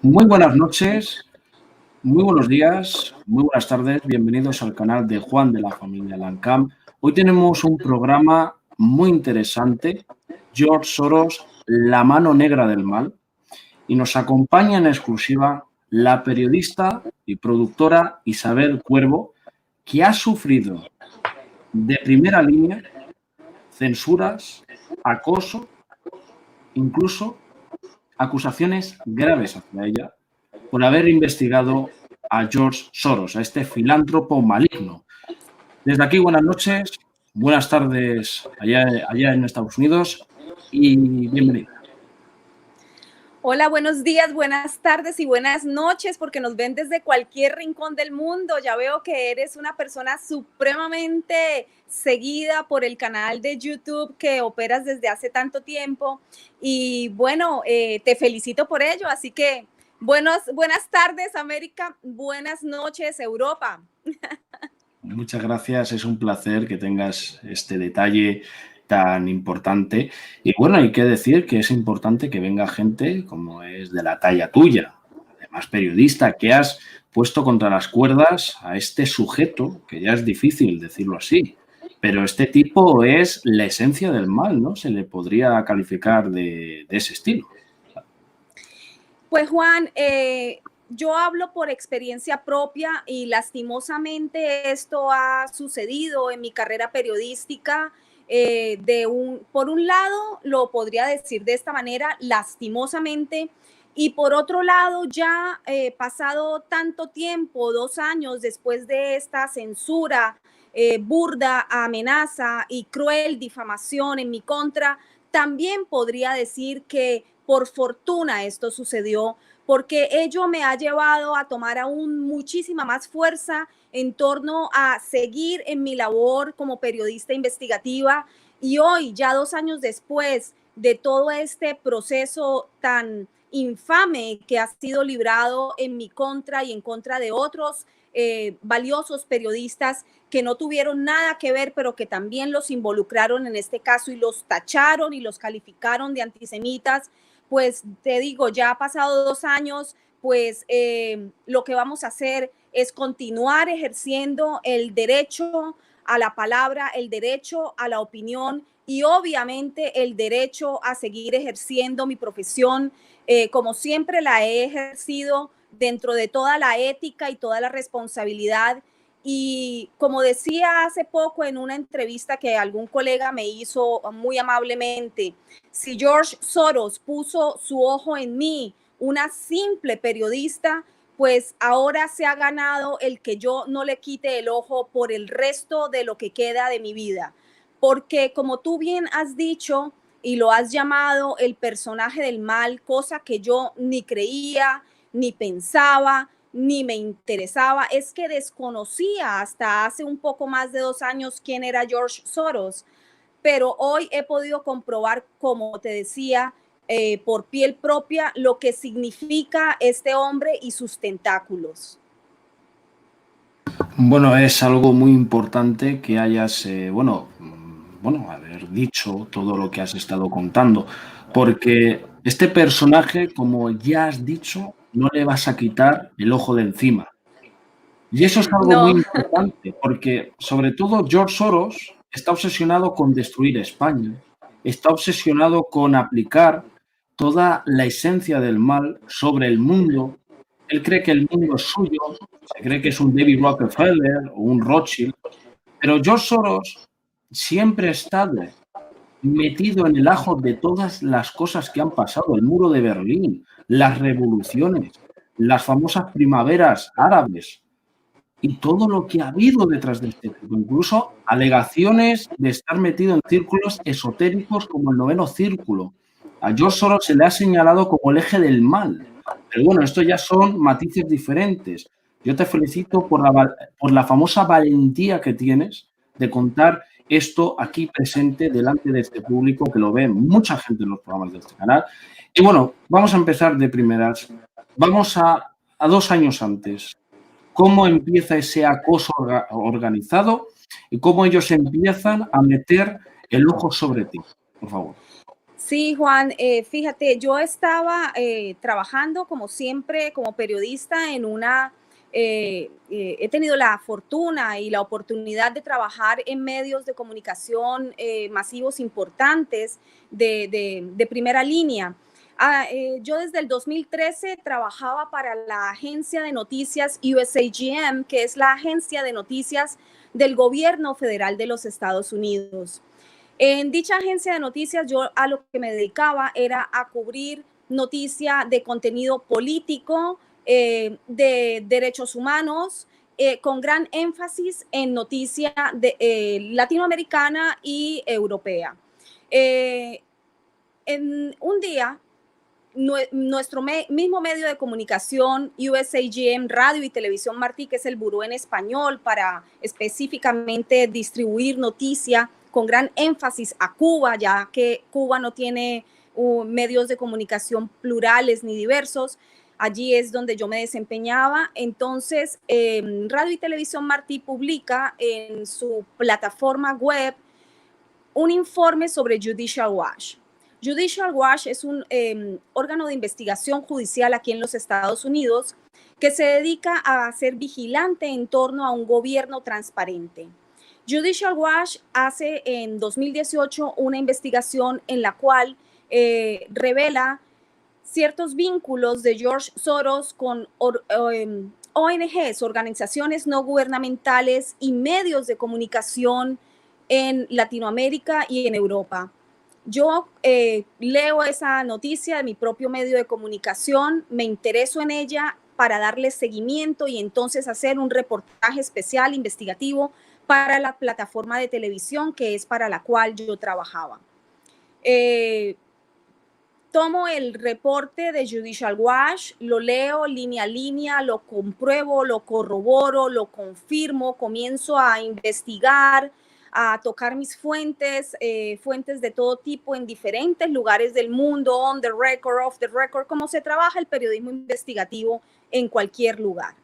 Muy buenas noches, muy buenos días, muy buenas tardes. Bienvenidos al canal de Juan de la familia Lancam. Hoy tenemos un programa muy interesante, George Soros, la mano negra del mal, y nos acompaña en exclusiva la periodista y productora Isabel Cuervo, que ha sufrido de primera línea censuras, acoso, incluso acusaciones graves hacia ella por haber investigado a George Soros, a este filántropo maligno. Desde aquí, buenas noches, buenas tardes allá en Estados Unidos y bienvenida. Hola, buenos días, buenas tardes y buenas noches, porque nos ven desde cualquier rincón del mundo. Ya veo que eres una persona supremamente seguida por el canal de YouTube que operas desde hace tanto tiempo. Y bueno, te felicito por ello. Así que buenas tardes, América. Buenas noches, Europa. Muchas gracias, es un placer que tengas este detalle tan importante. Y bueno, hay que decir que es importante que venga gente como es de la talla tuya, además periodista, que has puesto contra las cuerdas a este sujeto, que ya es difícil decirlo así, pero este tipo es la esencia del mal, ¿no? Se le podría calificar de ese estilo. Pues Juan, yo hablo por experiencia propia y lastimosamente esto ha sucedido en mi carrera periodística. Por un lado, lo podría decir de esta manera, lastimosamente, y por otro lado, ya pasado tanto tiempo, 2 años después de esta censura, burda, amenaza y cruel difamación en mi contra, también podría decir que por fortuna esto sucedió, porque ello me ha llevado a tomar aún muchísima más fuerza en torno a seguir en mi labor como periodista investigativa. Y hoy, ya 2 años después de todo este proceso tan infame que ha sido librado en mi contra y en contra de otros valiosos periodistas que no tuvieron nada que ver, pero que también los involucraron en este caso y los tacharon y los calificaron de antisemitas, pues te digo, ya ha pasado 2 años, pues lo que vamos a hacer es continuar ejerciendo el derecho a la palabra, el derecho a la opinión y obviamente el derecho a seguir ejerciendo mi profesión como siempre la he ejercido dentro de toda la ética y toda la responsabilidad. Y como decía hace poco en una entrevista que algún colega me hizo muy amablemente, si George Soros puso su ojo en mí, una simple periodista, pues ahora se ha ganado el que yo no le quite el ojo por el resto de lo que queda de mi vida. Porque como tú bien has dicho y lo has llamado el personaje del mal, cosa que yo ni creía, ni pensaba, ni me interesaba, es que desconocía hasta hace un poco más de 2 años quién era George Soros. Pero hoy he podido comprobar, como te decía, por piel propia, lo que significa este hombre y sus tentáculos. Bueno, es algo muy importante que hayas, haber dicho todo lo que has estado contando, porque este personaje, como ya has dicho, no le vas a quitar el ojo de encima. Y eso es algo muy No, importante, porque sobre todo George Soros está obsesionado con destruir España, está obsesionado con aplicar toda la esencia del mal sobre el mundo. Él cree que el mundo es suyo, se cree que es un David Rockefeller o un Rothschild, pero George Soros siempre ha estado metido en el ajo de todas las cosas que han pasado, el muro de Berlín, las revoluciones, las famosas primaveras árabes y todo lo que ha habido detrás de este tipo, incluso alegaciones de estar metido en círculos esotéricos como el noveno círculo. A George Soros se le ha señalado como el eje del mal. Pero bueno, esto ya son matices diferentes. Yo te felicito por la famosa valentía que tienes de contar esto aquí presente delante de este público que lo ve mucha gente en los programas de este canal. Y bueno, vamos a empezar de primeras. Vamos a 2 años antes. ¿Cómo empieza ese acoso organizado y cómo ellos empiezan a meter el ojo sobre ti? Por favor. Sí, Juan, fíjate, yo estaba trabajando como siempre como periodista en he tenido la fortuna y la oportunidad de trabajar en medios de comunicación masivos importantes de primera línea. Yo desde el 2013 trabajaba para la agencia de noticias USAGM, que es la agencia de noticias del gobierno federal de los Estados Unidos. En dicha agencia de noticias yo a lo que me dedicaba era a cubrir noticia de contenido político, de derechos humanos, con gran énfasis en noticia latinoamericana y europea. En un día, nuestro mismo medio de comunicación, USAGM Radio y Televisión Martí, que es el buró en español para específicamente distribuir noticia con gran énfasis a Cuba, ya que Cuba no tiene medios de comunicación plurales ni diversos. Allí es donde yo me desempeñaba. Entonces, Radio y Televisión Martí publica en su plataforma web un informe sobre Judicial Watch. Judicial Watch es un órgano de investigación judicial aquí en los Estados Unidos que se dedica a ser vigilante en torno a un gobierno transparente. Judicial Watch hace en 2018 una investigación en la cual revela ciertos vínculos de George Soros con ONGs, organizaciones no gubernamentales y medios de comunicación en Latinoamérica y en Europa. Yo leo esa noticia de mi propio medio de comunicación, me intereso en ella para darle seguimiento y entonces hacer un reportaje especial investigativo para la plataforma de televisión que es para la cual yo trabajaba. Tomo el reporte de Judicial Watch, lo leo línea a línea, lo compruebo, lo corroboro, lo confirmo, comienzo a investigar, a tocar mis fuentes, fuentes de todo tipo en diferentes lugares del mundo, on the record, off the record, como se trabaja el periodismo investigativo en cualquier lugar.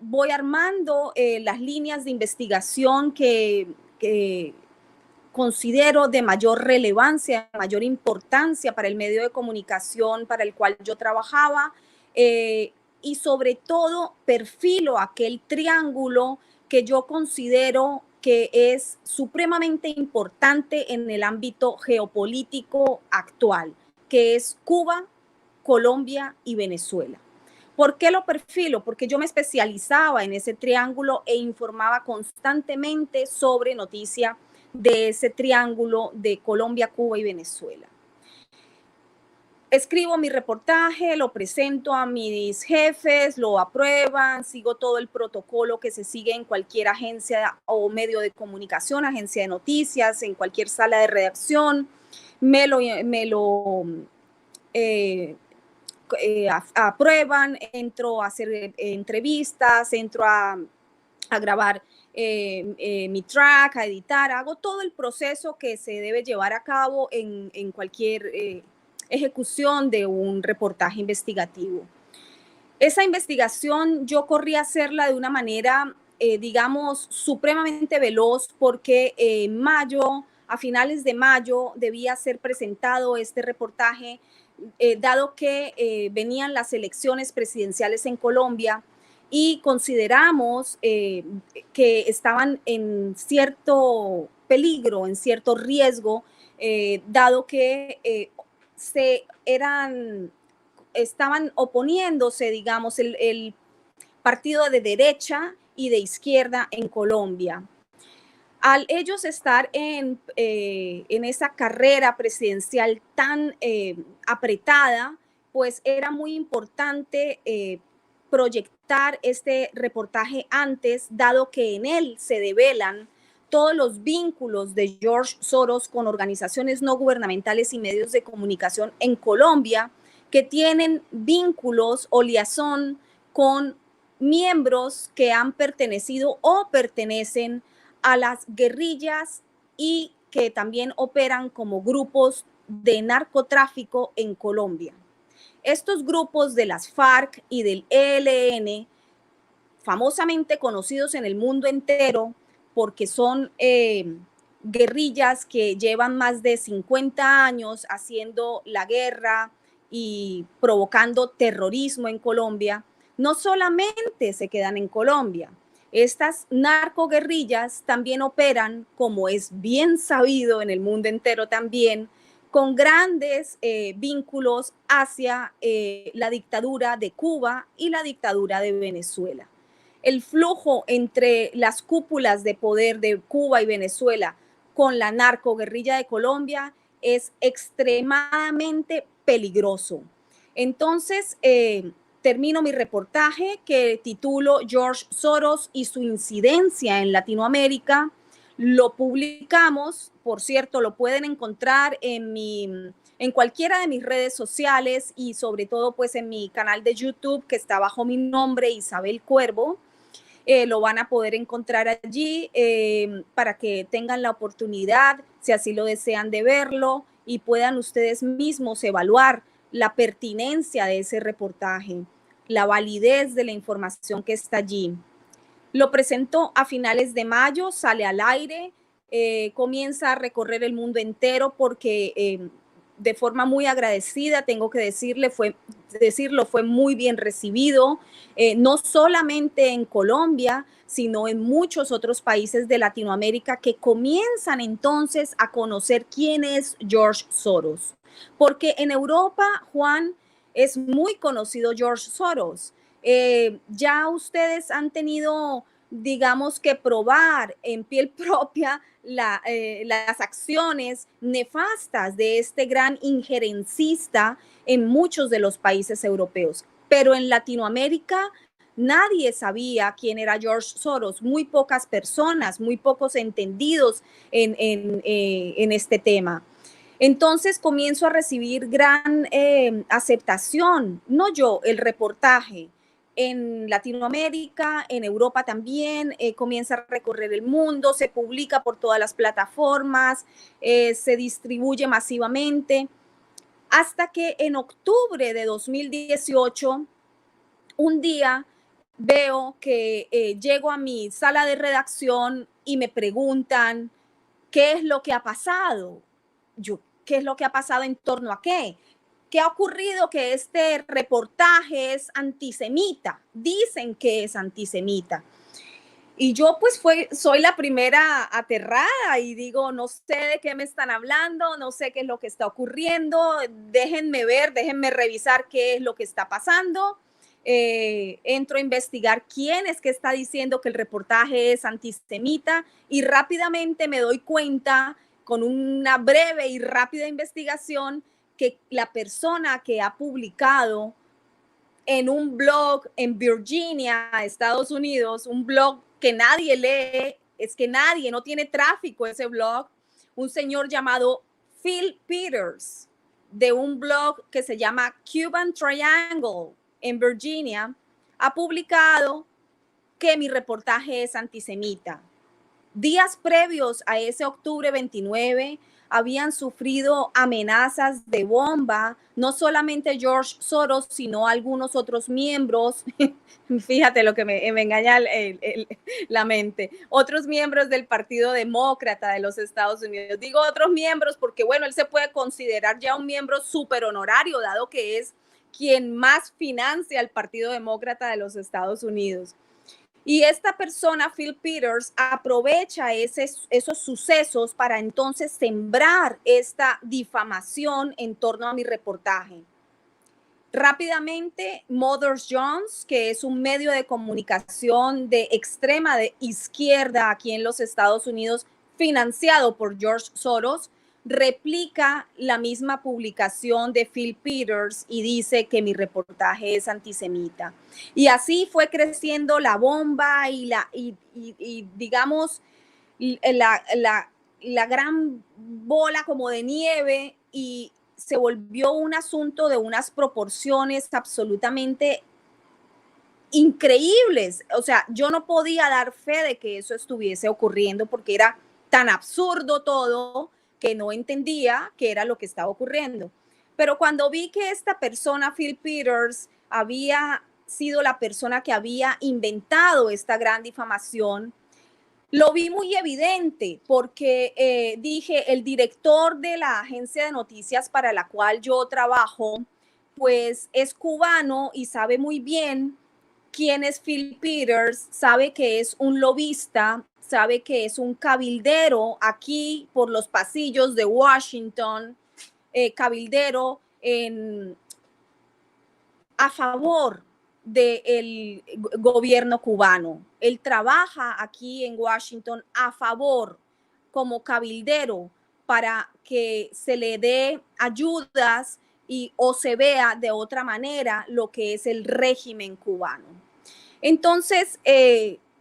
Voy armando las líneas de investigación que considero de mayor relevancia, de mayor importancia para el medio de comunicación para el cual yo trabajaba, y sobre todo perfilo aquel triángulo que yo considero que es supremamente importante en el ámbito geopolítico actual, que es Cuba, Colombia y Venezuela. ¿Por qué lo perfilo? Porque yo me especializaba en ese triángulo e informaba constantemente sobre noticias de ese triángulo de Colombia, Cuba y Venezuela. Escribo mi reportaje, lo presento a mis jefes, lo aprueban, sigo todo el protocolo que se sigue en cualquier agencia o medio de comunicación, agencia de noticias, en cualquier sala de redacción. Me lo aprueban, entro a hacer entrevistas, entro a grabar mi track, a editar, hago todo el proceso que se debe llevar a cabo en cualquier ejecución de un reportaje investigativo. Esa investigación yo corrí a hacerla de una manera, digamos, supremamente veloz porque en mayo, a finales de mayo, debía ser presentado este reportaje, dado que venían las elecciones presidenciales en Colombia y consideramos que estaban en cierto peligro, en cierto riesgo, dado que estaban oponiéndose, digamos, el partido de derecha y de izquierda en Colombia. Al ellos estar en esa carrera presidencial tan apretada, pues era muy importante proyectar este reportaje antes, dado que en él se develan todos los vínculos de George Soros con organizaciones no gubernamentales y medios de comunicación en Colombia que tienen vínculos o liazón con miembros que han pertenecido o pertenecen a las guerrillas y que también operan como grupos de narcotráfico en Colombia. Estos grupos de las FARC y del ELN, famosamente conocidos en el mundo entero porque son guerrillas que llevan más de 50 años haciendo la guerra y provocando terrorismo en Colombia, no solamente se quedan en Colombia. Estas narcoguerrillas también operan, como es bien sabido en el mundo entero también, con grandes vínculos hacia la dictadura de Cuba y la dictadura de Venezuela. El flujo entre las cúpulas de poder de Cuba y Venezuela con la narcoguerrilla de Colombia es extremadamente peligroso. Entonces, termino mi reportaje que titulo George Soros y su incidencia en Latinoamérica. Lo publicamos, por cierto, lo pueden encontrar en cualquiera de mis redes sociales y sobre todo pues en mi canal de YouTube que está bajo mi nombre, Isabel Cuervo. Lo van a poder encontrar allí para que tengan la oportunidad, si así lo desean, de verlo y puedan ustedes mismos evaluar la pertinencia de ese reportaje, la validez de la información que está allí. Lo presentó a finales de mayo, sale al aire, comienza a recorrer el mundo entero porque de forma muy agradecida, tengo que decirlo, fue muy bien recibido, no solamente en Colombia, sino en muchos otros países de Latinoamérica que comienzan entonces a conocer quién es George Soros. Porque en Europa, Juan, es muy conocido George Soros. Ya ustedes han tenido, digamos, que probar en piel propia las acciones nefastas de este gran injerencista en muchos de los países europeos. Pero en Latinoamérica nadie sabía quién era George Soros, muy pocas personas, muy pocos entendidos en este tema. Entonces comienzo a recibir gran aceptación, no yo, el reportaje. En Latinoamérica, en Europa también, comienza a recorrer el mundo, se publica por todas las plataformas, se distribuye masivamente, hasta que en octubre de 2018, un día veo que llego a mi sala de redacción y me preguntan, ¿qué es lo que ha pasado? Yo, ¿qué es lo que ha pasado en torno a qué? ¿Qué ha ocurrido? Que este reportaje es antisemita. Dicen que es antisemita. Y yo pues soy la primera aterrada y digo, no sé de qué me están hablando, no sé qué es lo que está ocurriendo, déjenme ver, déjenme revisar qué es lo que está pasando. Entro a investigar quién es que está diciendo que el reportaje es antisemita y rápidamente me doy cuenta con una breve y rápida investigación que la persona que ha publicado en un blog en Virginia, Estados Unidos, un blog que nadie lee, es que nadie, no tiene tráfico ese blog, un señor llamado Phil Peters, de un blog que se llama Cuban Triangle en Virginia, ha publicado que mi reportaje es antisemita. Días previos a ese octubre 29, habían sufrido amenazas de bomba, no solamente George Soros, sino algunos otros miembros, fíjate lo que me engaña la mente, otros miembros del Partido Demócrata de los Estados Unidos. Digo otros miembros porque, bueno, él se puede considerar ya un miembro súper honorario, dado que es quien más financia al Partido Demócrata de los Estados Unidos. Y esta persona, Phil Peters, aprovecha esos sucesos para entonces sembrar esta difamación en torno a mi reportaje. Rápidamente, Mothers Jones, que es un medio de comunicación de extrema de izquierda aquí en los Estados Unidos, financiado por George Soros, replica la misma publicación de Phil Peters y dice que mi reportaje es antisemita. Y así fue creciendo la bomba y digamos, la gran bola como de nieve, y se volvió un asunto de unas proporciones absolutamente increíbles. O sea, yo no podía dar fe de que eso estuviese ocurriendo porque era tan absurdo todo que no entendía qué era lo que estaba ocurriendo. Pero cuando vi que esta persona, Phil Peters, había sido la persona que había inventado esta gran difamación, Lo vi muy evidente porque dije, el director de la agencia de noticias para la cual yo trabajo, pues es cubano y sabe muy bien quién es Phil Peters, sabe que es un lobista, sabe que es un cabildero aquí por los pasillos de Washington, cabildero a favor del gobierno cubano. Él trabaja aquí en Washington a favor como cabildero para que se le dé ayudas o se vea de otra manera lo que es el régimen cubano. Entonces,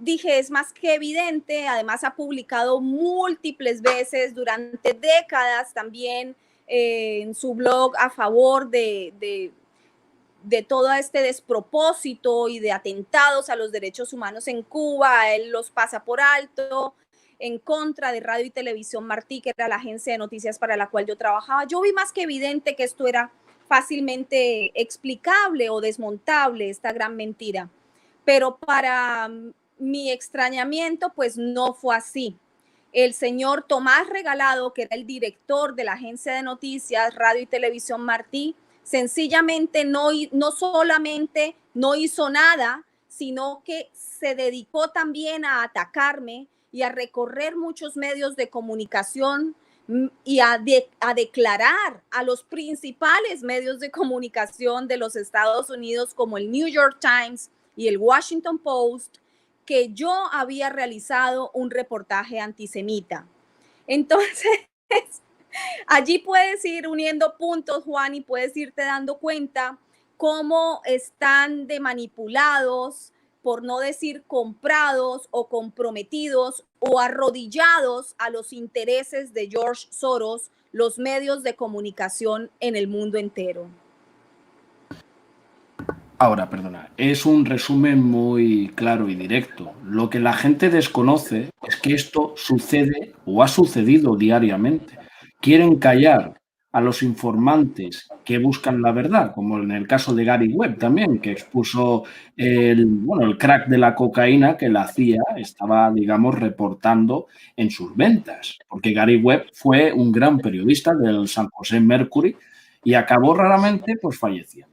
dije, es más que evidente, además ha publicado múltiples veces durante décadas también en su blog a favor de todo este despropósito y de atentados a los derechos humanos en Cuba. Él los pasa por alto, en contra de Radio y Televisión Martí, que era la agencia de noticias para la cual yo trabajaba. Yo vi más que evidente que esto era fácilmente explicable o desmontable, esta gran mentira. Pero para mi extrañamiento, pues no fue así. El señor Tomás Regalado, que era el director de la agencia de noticias Radio y Televisión Martí, sencillamente no solamente no hizo nada, sino que se dedicó también a atacarme y a recorrer muchos medios de comunicación y a declarar a los principales medios de comunicación de los Estados Unidos como el New York Times y el Washington Post que yo había realizado un reportaje antisemita. Entonces, allí puedes ir uniendo puntos, Juan, y puedes irte dando cuenta cómo están de manipulados, por no decir comprados o comprometidos o arrodillados a los intereses de George Soros, los medios de comunicación en el mundo entero. Ahora, perdona, es un resumen muy claro y directo. Lo que la gente desconoce es que esto sucede o ha sucedido diariamente. Quieren callar a los informantes que buscan la verdad, como en el caso de Gary Webb también, que expuso el crack de la cocaína que la CIA estaba, digamos, reportando en sus ventas. Porque Gary Webb fue un gran periodista del San José Mercury y acabó raramente pues falleciendo.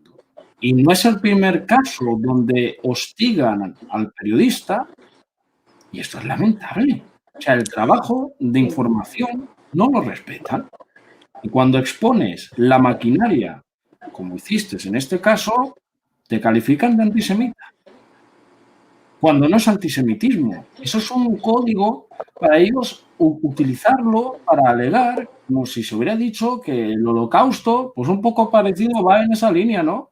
Y no es el primer caso donde hostigan al periodista y esto es lamentable. O sea, el trabajo de información no lo respetan. Y cuando expones la maquinaria, como hiciste en este caso, te califican de antisemita. Cuando no es antisemitismo. Eso es un código para ellos utilizarlo para alegar, como si se hubiera dicho que el holocausto, pues un poco parecido va en esa línea, ¿no?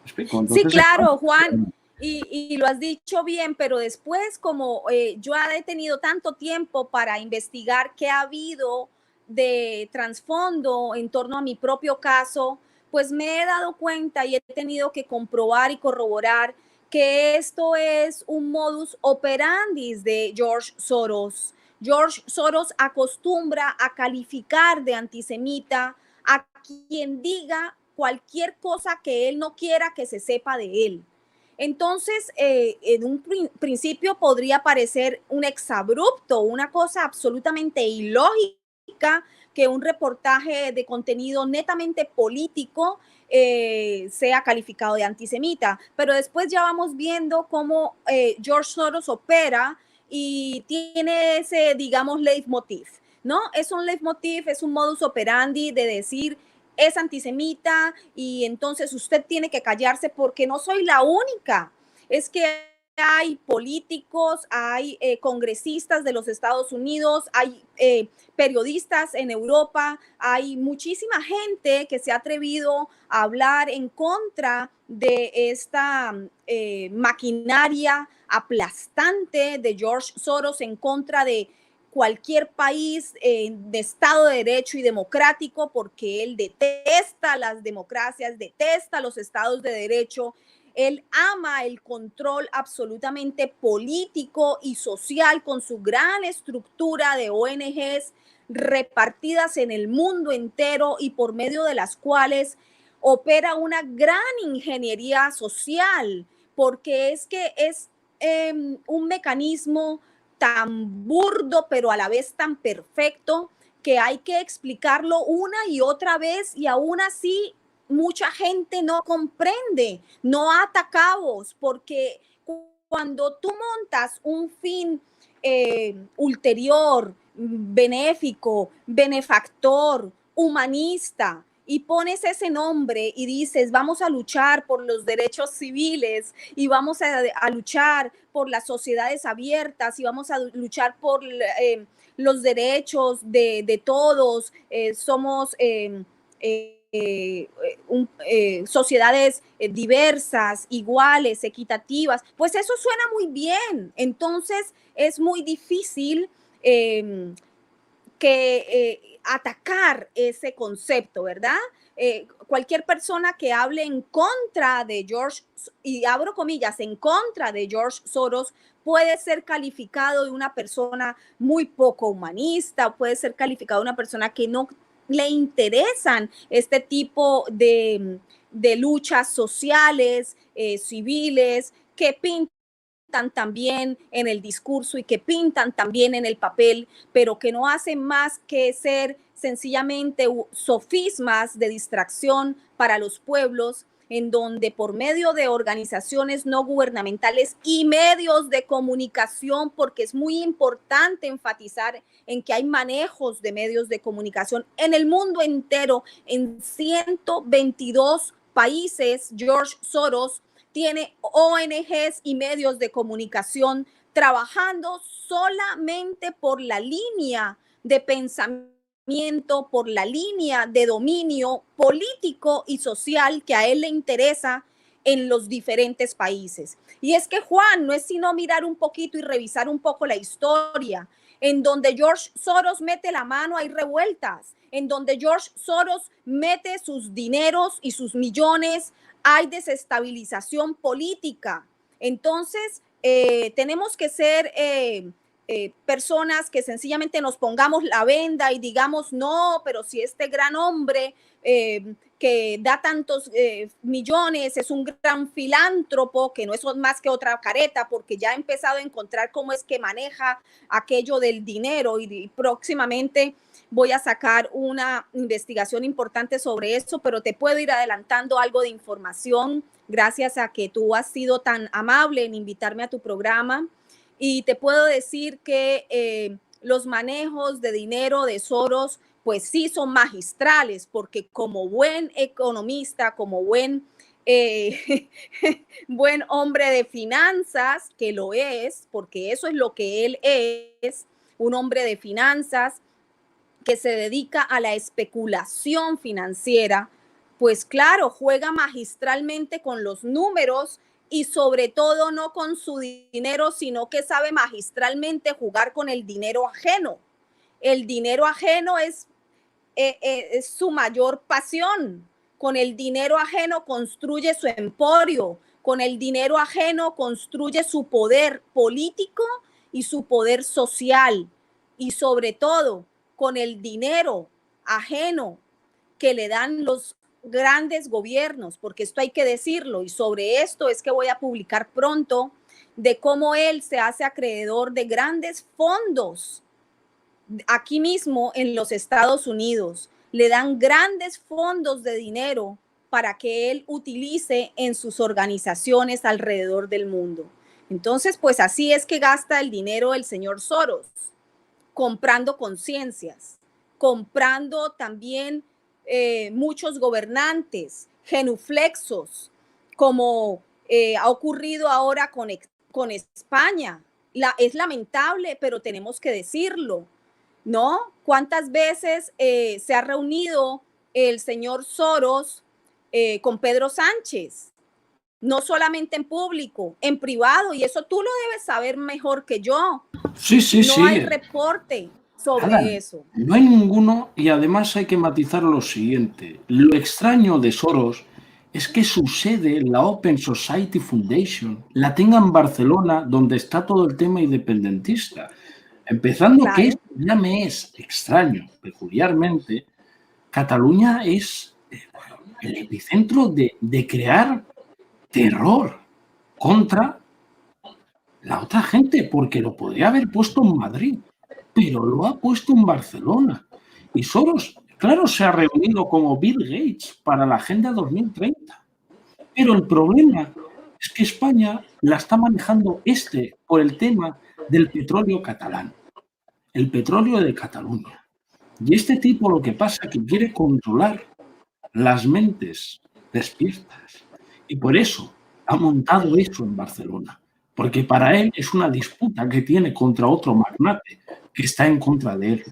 Explico. Entonces, sí, claro, Juan, y lo has dicho bien, pero después como yo he tenido tanto tiempo para investigar qué ha habido de trasfondo en torno a mi propio caso, pues me he dado cuenta y he tenido que comprobar y corroborar que esto es un modus operandi de George Soros. George Soros acostumbra a calificar de antisemita a quien diga cualquier cosa que él no quiera que se sepa de él. Entonces, en un principio podría parecer un exabrupto, una cosa absolutamente ilógica que un reportaje de contenido netamente político sea calificado de antisemita. Pero después ya vamos viendo cómo George Soros opera y tiene ese, digamos, leitmotiv, ¿no? Es un leitmotiv, es un modus operandi de decir es antisemita y entonces usted tiene que callarse porque no soy la única. Es que hay políticos, hay congresistas de los Estados Unidos, hay periodistas en Europa, hay muchísima gente que se ha atrevido a hablar en contra de esta maquinaria aplastante de George Soros, en contra de cualquier país de Estado de Derecho y democrático, porque él detesta las democracias, detesta los estados de derecho, él ama el control absolutamente político y social con su gran estructura de ONGs repartidas en el mundo entero y por medio de las cuales opera una gran ingeniería social, porque es que es un mecanismo tan burdo, pero a la vez tan perfecto, que hay que explicarlo una y otra vez, y aún así mucha gente no comprende, no ata cabos, porque cuando tú montas un fin ulterior, benéfico, benefactor, humanista, y pones ese nombre y dices, vamos a luchar por los derechos civiles y vamos a luchar por las sociedades abiertas y vamos a luchar por los derechos de todos, somos sociedades diversas, iguales, equitativas, pues eso suena muy bien. Entonces es muy difícil atacar ese concepto, ¿verdad? Cualquier persona que hable en contra de George, y abro comillas, en contra de George Soros, puede ser calificado de una persona muy poco humanista, puede ser calificado de una persona que no le interesan este tipo de luchas sociales, civiles, que pintan también en el discurso y que pintan también en el papel, pero que no hacen más que ser sencillamente sofismas de distracción para los pueblos, en donde por medio de organizaciones no gubernamentales y medios de comunicación, porque es muy importante enfatizar en que hay manejos de medios de comunicación en el mundo entero, en 122 países. George Soros tiene ONGs y medios de comunicación trabajando solamente por la línea de pensamiento, por la línea de dominio político y social que a él le interesa en los diferentes países. Y es que, Juan, no es sino mirar un poquito y revisar un poco la historia. En donde George Soros mete la mano hay revueltas. En donde George Soros mete sus dineros y sus millones hay desestabilización política. Entonces, tenemos que ser personas que sencillamente nos pongamos la venda y digamos, no, pero si este gran hombre que da tantos millones es un gran filántropo, que no es más que otra careta, porque ya ha empezado a encontrar cómo es que maneja aquello del dinero, y próximamente voy a sacar una investigación importante sobre eso, pero te puedo ir adelantando algo de información gracias a que tú has sido tan amable en invitarme a tu programa. Y te puedo decir que los manejos de dinero de Soros, pues sí son magistrales, porque como buen economista, como buen buen hombre de finanzas, que lo es, porque eso es lo que él es, un hombre de finanzas que se dedica a la especulación financiera, pues claro, juega magistralmente con los números y sobre todo no con su dinero, sino que sabe magistralmente jugar con el dinero ajeno. El dinero ajeno es su mayor pasión. Con el dinero ajeno construye su emporio, con el dinero ajeno construye su poder político y su poder social, y sobre todo con el dinero ajeno que le dan los grandes gobiernos, porque esto hay que decirlo, y sobre esto es que voy a publicar pronto, de cómo él se hace acreedor de grandes fondos aquí mismo en los Estados Unidos. Le dan grandes fondos de dinero para que él utilice en sus organizaciones alrededor del mundo. Entonces, pues así es que gasta el dinero el señor Soros, comprando conciencias, comprando también muchos gobernantes genuflexos, como ha ocurrido ahora con España. Es lamentable, pero tenemos que decirlo, ¿no? ¿Cuántas veces se ha reunido el señor Soros con Pedro Sánchez? No solamente en público, en privado, y eso tú lo debes saber mejor que yo. Sí, sí, sí. No hay reporte sobre eso. No hay ninguno, y además hay que matizar lo siguiente. Lo extraño de Soros es que su sede, la Open Society Foundation, la tenga en Barcelona, donde está todo el tema independentista. Empezando claro. Que esto ya me es extraño, peculiarmente, Cataluña es el epicentro de crear terror contra La otra gente, porque lo podría haber puesto en Madrid, pero lo ha puesto en Barcelona. Y Soros, claro, se ha reunido como Bill Gates para la Agenda 2030. Pero el problema es que España la está manejando por el tema del petróleo catalán, el petróleo de Cataluña. Y este tipo lo que pasa es que quiere controlar las mentes despiertas. Y por eso ha montado eso en Barcelona. Porque para él es una disputa que tiene contra otro magnate que está en contra de él.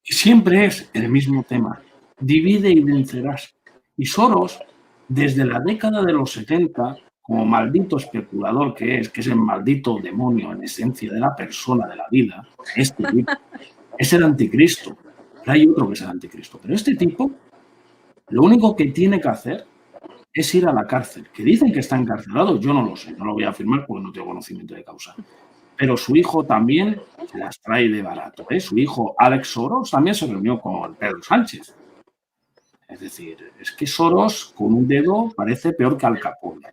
Y siempre es el mismo tema. Divide y vencerás. Y Soros, desde la década de los 70, como maldito especulador que es el maldito demonio en esencia de la persona, de la vida, este tipo, es el anticristo. Pero hay otro que es el anticristo. Pero este tipo, lo único que tiene que hacer es ir a la cárcel. Que dicen que está encarcelado, yo no lo sé, no lo voy a afirmar porque no tengo conocimiento de causa. Pero su hijo también se las trae de barato. Su hijo, Alex Soros, también se reunió con Pedro Sánchez. Es decir, es que Soros con un dedo parece peor que Al Capone.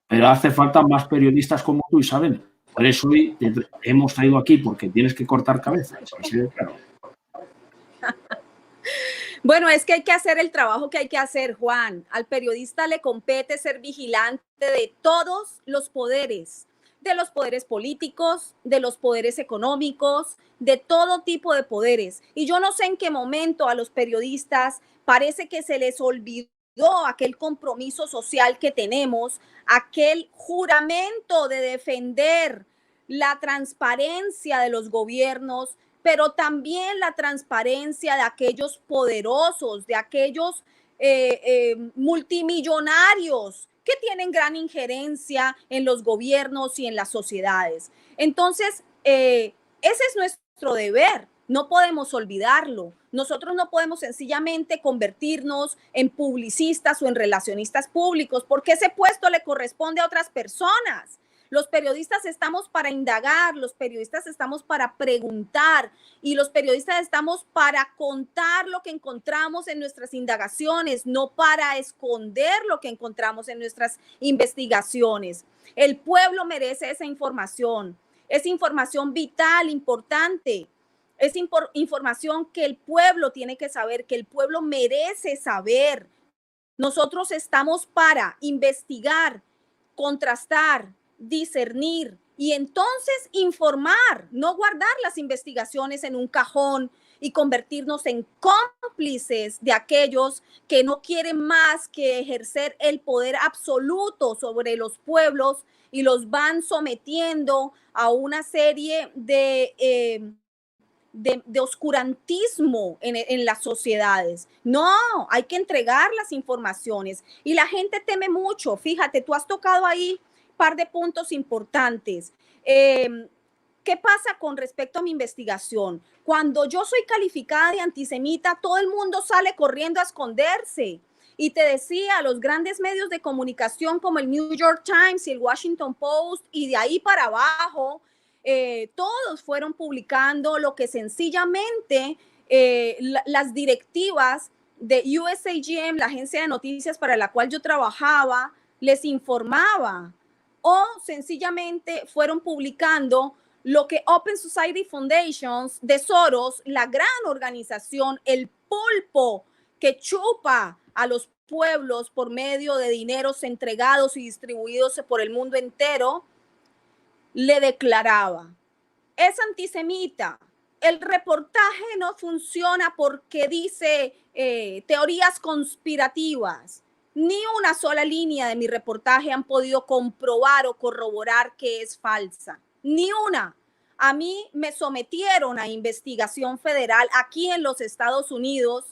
Pero hace falta más periodistas como tú, Isabel. Por eso hoy te hemos traído aquí, porque tienes que cortar cabezas. Así de claro. Bueno, es que hay que hacer el trabajo que hay que hacer, Juan. Al periodista le compete ser vigilante de todos los poderes, de los poderes políticos, de los poderes económicos, de todo tipo de poderes. Y yo no sé en qué momento a los periodistas parece que se les olvidó aquel compromiso social que tenemos, aquel juramento de defender la transparencia de los gobiernos, pero también la transparencia de aquellos poderosos, de aquellos multimillonarios que tienen gran injerencia en los gobiernos y en las sociedades. Entonces, ese es nuestro deber. No podemos olvidarlo. Nosotros no podemos sencillamente convertirnos en publicistas o en relacionistas públicos, porque ese puesto le corresponde a otras personas. Los periodistas estamos para indagar, los periodistas estamos para preguntar y los periodistas estamos para contar lo que encontramos en nuestras indagaciones, no para esconder lo que encontramos en nuestras investigaciones. El pueblo merece esa información. Es información vital, importante. Es información que el pueblo tiene que saber, que el pueblo merece saber. Nosotros estamos para investigar, contrastar, discernir y entonces informar, no guardar las investigaciones en un cajón y convertirnos en cómplices de aquellos que no quieren más que ejercer el poder absoluto sobre los pueblos y los van sometiendo a una serie de oscurantismo en las sociedades. No, hay que entregar las informaciones y la gente teme mucho. Fíjate, tú has tocado ahí un par de puntos importantes. ¿Qué pasa con respecto a mi investigación? Cuando yo soy calificada de antisemita, todo el mundo sale corriendo a esconderse. Y te decía, los grandes medios de comunicación como el New York Times y el Washington Post y de ahí para abajo, todos fueron publicando lo que sencillamente las directivas de USAGM, la agencia de noticias para la cual yo trabajaba, les informaba, o sencillamente fueron publicando lo que Open Society Foundations de Soros, la gran organización, el pulpo que chupa a los pueblos por medio de dineros entregados y distribuidos por el mundo entero, le declaraba: es antisemita. El reportaje no funciona porque dice teorías conspirativas. Ni una sola línea de mi reportaje han podido comprobar o corroborar que es falsa. Ni una. A mí me sometieron a investigación federal aquí en los Estados Unidos.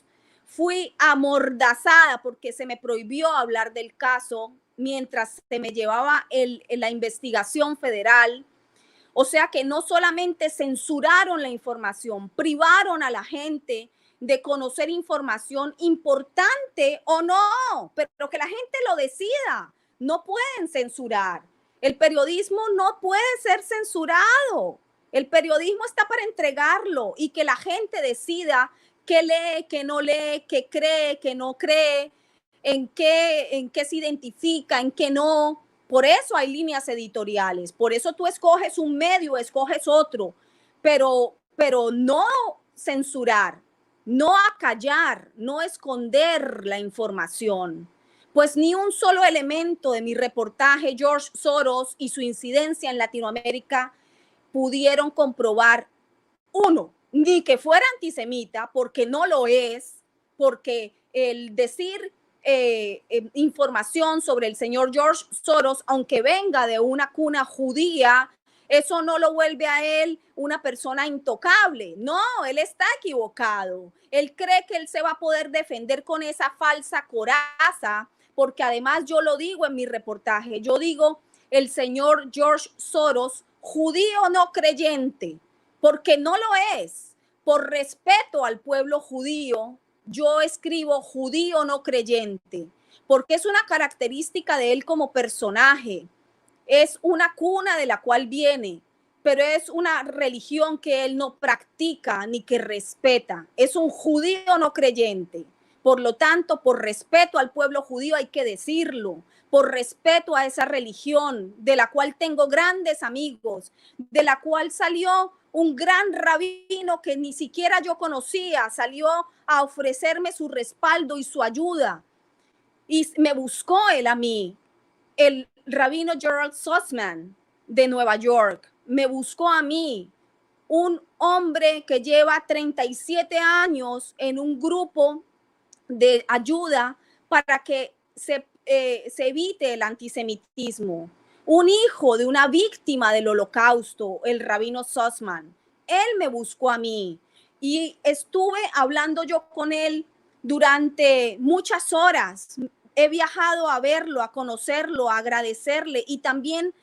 Fui amordazada porque se me prohibió hablar del caso mientras se me llevaba la investigación federal. O sea que no solamente censuraron la información, privaron a la gente de conocer información importante o no, pero que la gente lo decida. No pueden censurar. El periodismo no puede ser censurado. El periodismo está para entregarlo y que la gente decida qué lee, qué no lee, qué no cree, en qué se identifica, en qué no. Por eso hay líneas editoriales, por eso tú escoges un medio, escoges otro, pero no censurar, no acallar, no esconder la información. Pues ni un solo elemento de mi reportaje George Soros y su incidencia en Latinoamérica pudieron comprobar, uno, ni que fuera antisemita, porque no lo es, porque el decir información sobre el señor George Soros, aunque venga de una cuna judía, eso no lo vuelve a él una persona intocable. No, él está equivocado. Él cree que él se va a poder defender con esa falsa coraza, porque además yo lo digo en mi reportaje, yo digo el señor George Soros, judío no creyente, porque no lo es. Por respeto al pueblo judío, yo escribo judío no creyente, porque es una característica de él como personaje. Es una cuna de la cual viene, pero es una religión que él no practica ni que respeta. Es un judío no creyente. Por lo tanto, por respeto al pueblo judío hay que decirlo, por respeto a esa religión de la cual tengo grandes amigos, de la cual salió un gran rabino que ni siquiera yo conocía, salió a ofrecerme su respaldo y su ayuda. Y me buscó él a mí, el rabino Gerald Sussman de Nueva York, me buscó a mí, un hombre que lleva 37 años en un grupo de ayuda para que se evite el antisemitismo. Un hijo de una víctima del Holocausto, el rabino Sussman. Él me buscó a mí y estuve hablando yo con él durante muchas horas. He viajado a verlo, a conocerlo, a agradecerle y también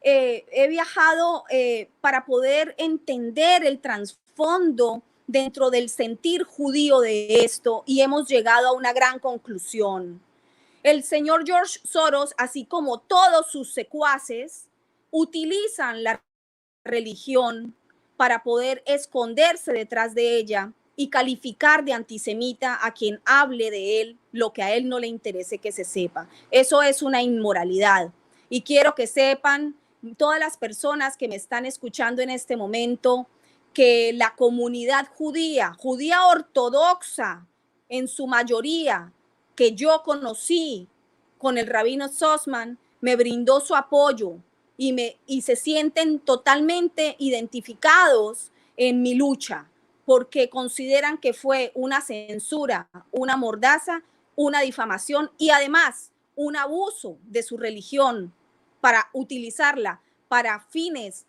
he viajado para poder entender el trasfondo dentro del sentir judío de esto y hemos llegado a una gran conclusión. El señor George Soros, así como todos sus secuaces, utilizan la religión para poder esconderse detrás de ella y calificar de antisemita a quien hable de él lo que a él no le interese que se sepa. Eso es una inmoralidad. Y quiero que sepan todas las personas que me están escuchando en este momento que la comunidad judía, judía ortodoxa en su mayoría, que yo conocí con el rabino Sussman, me brindó su apoyo y se sienten totalmente identificados en mi lucha, porque consideran que fue una censura, una mordaza, una difamación y además un abuso de su religión para utilizarla para fines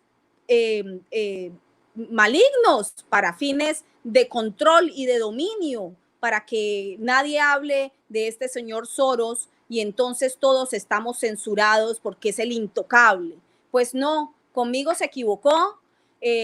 malignos, para fines de control y de dominio, para que nadie hable de este señor Soros y entonces todos estamos censurados porque es el intocable. Pues no, conmigo se equivocó.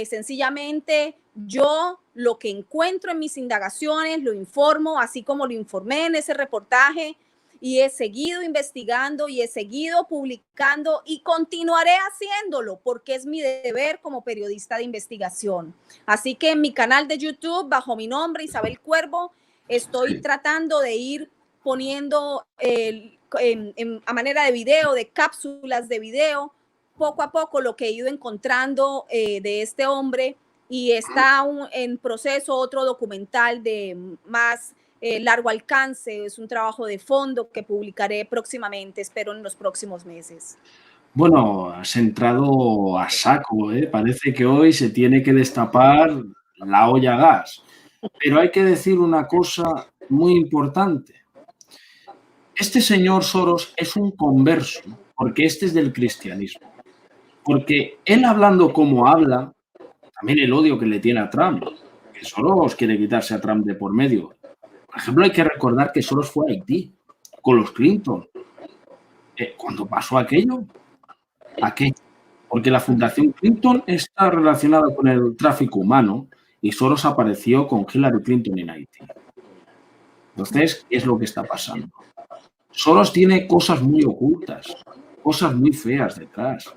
Sencillamente yo lo que encuentro en mis indagaciones lo informo, así como lo informé en ese reportaje, y he seguido investigando y he seguido publicando y continuaré haciéndolo porque es mi deber como periodista de investigación. Así que en mi canal de YouTube, bajo mi nombre, Isabel Cuervo, estoy tratando de ir poniendo a manera de video, de cápsulas de video, poco a poco lo que he ido encontrando de este hombre, y está en proceso otro documental de más largo alcance. Es un trabajo de fondo que publicaré próximamente, espero en los próximos meses. Bueno, has entrado a saco, ¿eh? Parece que hoy se tiene que destapar la olla a gas. Pero hay que decir una cosa muy importante. Este señor Soros es un converso, porque este es del cristianismo. Porque él hablando como habla, también el odio que le tiene a Trump, que Soros quiere quitarse a Trump de por medio. Por ejemplo, hay que recordar que Soros fue a Haití con los Clinton. Cuando pasó aquello, ¿a qué? Porque la Fundación Clinton está relacionada con el tráfico humano y Soros apareció con Hillary Clinton en Haití. Entonces, ¿qué es lo que está pasando? Soros tiene cosas muy ocultas, cosas muy feas detrás.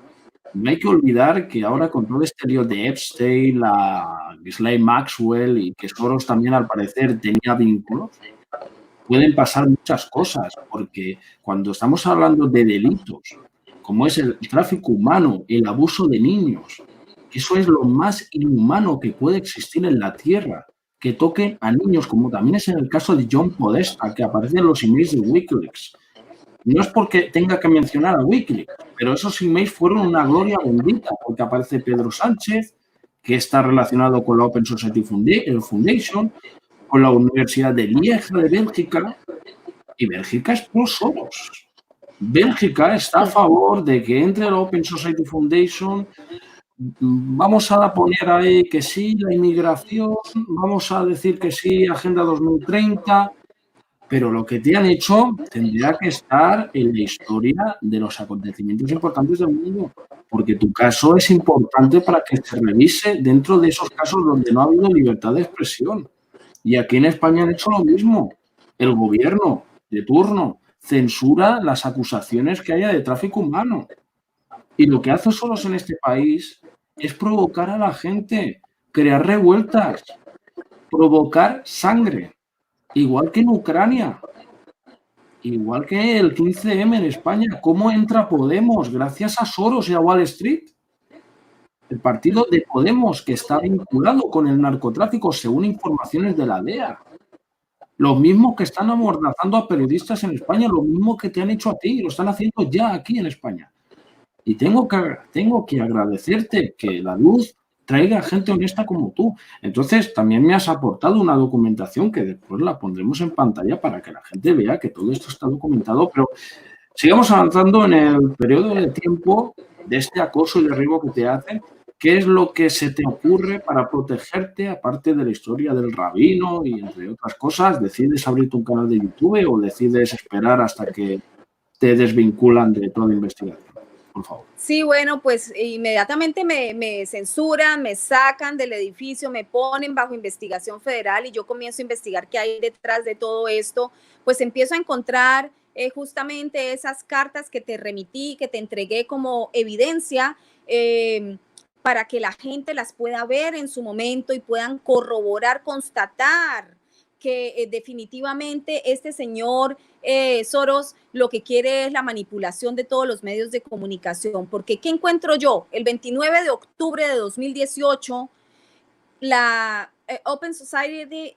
No hay que olvidar que ahora con todo este lío de Epstein, la Ghislaine Maxwell y que Soros también al parecer tenía vínculos, pueden pasar muchas cosas, porque cuando estamos hablando de delitos como es el tráfico humano, el abuso de niños. Eso es lo más inhumano que puede existir en la Tierra, que toquen a niños, como también es en el caso de John Podesta, que aparece en los emails de Wikileaks. No es porque tenga que mencionar a Wikileaks, pero esos emails fueron una gloria bendita, porque aparece Pedro Sánchez, que está relacionado con la Open Society Foundation, con la Universidad de Lieja de Bélgica, y Bélgica es pro Soros. Bélgica está a favor de que entre la Open Society Foundation. Vamos a poner ahí que sí, la inmigración, vamos a decir que sí, Agenda 2030, pero lo que te han hecho tendría que estar en la historia de los acontecimientos importantes del mundo, porque tu caso es importante para que se revise dentro de esos casos donde no ha habido libertad de expresión. Y aquí en España han hecho lo mismo. El gobierno de turno censura las acusaciones que haya de tráfico humano. Y lo que hace Soros en este país es provocar a la gente, crear revueltas, provocar sangre, igual que en Ucrania, igual que el 15M en España. ¿Cómo entra Podemos? Gracias a Soros y a Wall Street. El partido de Podemos, que está vinculado con el narcotráfico, según informaciones de la DEA. Los mismos que están amordazando a periodistas en España, lo mismo que te han hecho a ti, lo están haciendo ya aquí en España. Y tengo que agradecerte que la luz traiga gente honesta como tú. Entonces, también me has aportado una documentación que después la pondremos en pantalla para que la gente vea que todo esto está documentado, pero sigamos avanzando en el periodo de tiempo de este acoso y derribo que te hacen. ¿Qué es lo que se te ocurre para protegerte, aparte de la historia del rabino y entre otras cosas? ¿Decides abrirte un canal de YouTube o decides esperar hasta que te desvinculan de toda investigación? Por favor. Sí, bueno, pues inmediatamente me censuran, me sacan del edificio, me ponen bajo investigación federal y yo comienzo a investigar qué hay detrás de todo esto. Pues empiezo a encontrar justamente esas cartas que te remití, que te entregué como evidencia para que la gente las pueda ver en su momento y puedan corroborar, constatar que definitivamente este señor Soros lo que quiere es la manipulación de todos los medios de comunicación. Porque ¿qué encuentro yo? El 29 de octubre de 2018, la Open Society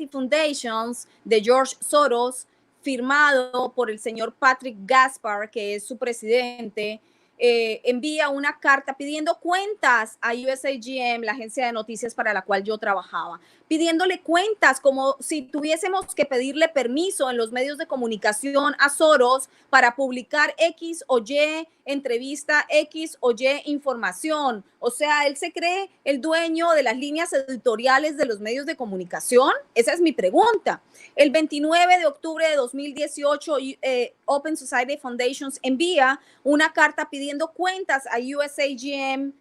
Foundations de George Soros, firmado por el señor Patrick Gaspar, que es su presidente, envía una carta pidiendo cuentas a USAGM, la agencia de noticias para la cual yo trabajaba, pidiéndole cuentas como si tuviésemos que pedirle permiso en los medios de comunicación a Soros para publicar X o Y entrevista, X o Y información. O sea, él se cree el dueño de las líneas editoriales de los medios de comunicación. Esa es mi pregunta. El 29 de octubre de 2018, Open Society Foundations envía una carta pidiendo cuentas a USAGM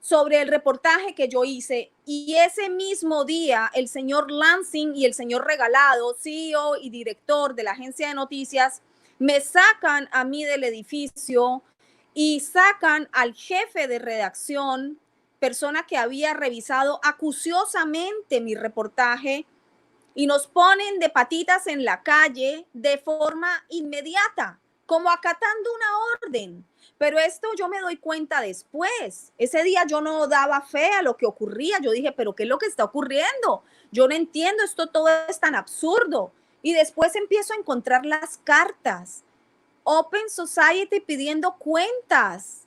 sobre el reportaje que yo hice, y ese mismo día el señor Lansing y el señor Regalado, CEO y director de la agencia de noticias, me sacan a mí del edificio y sacan al jefe de redacción, persona que había revisado acuciosamente mi reportaje, y nos ponen de patitas en la calle de forma inmediata, como acatando una orden. Pero esto yo me doy cuenta después. Ese día yo no daba fe a lo que ocurría. Yo dije, pero ¿qué es lo que está ocurriendo? Yo no entiendo, esto todo es tan absurdo. Y después empiezo a encontrar las cartas. Open Society pidiendo cuentas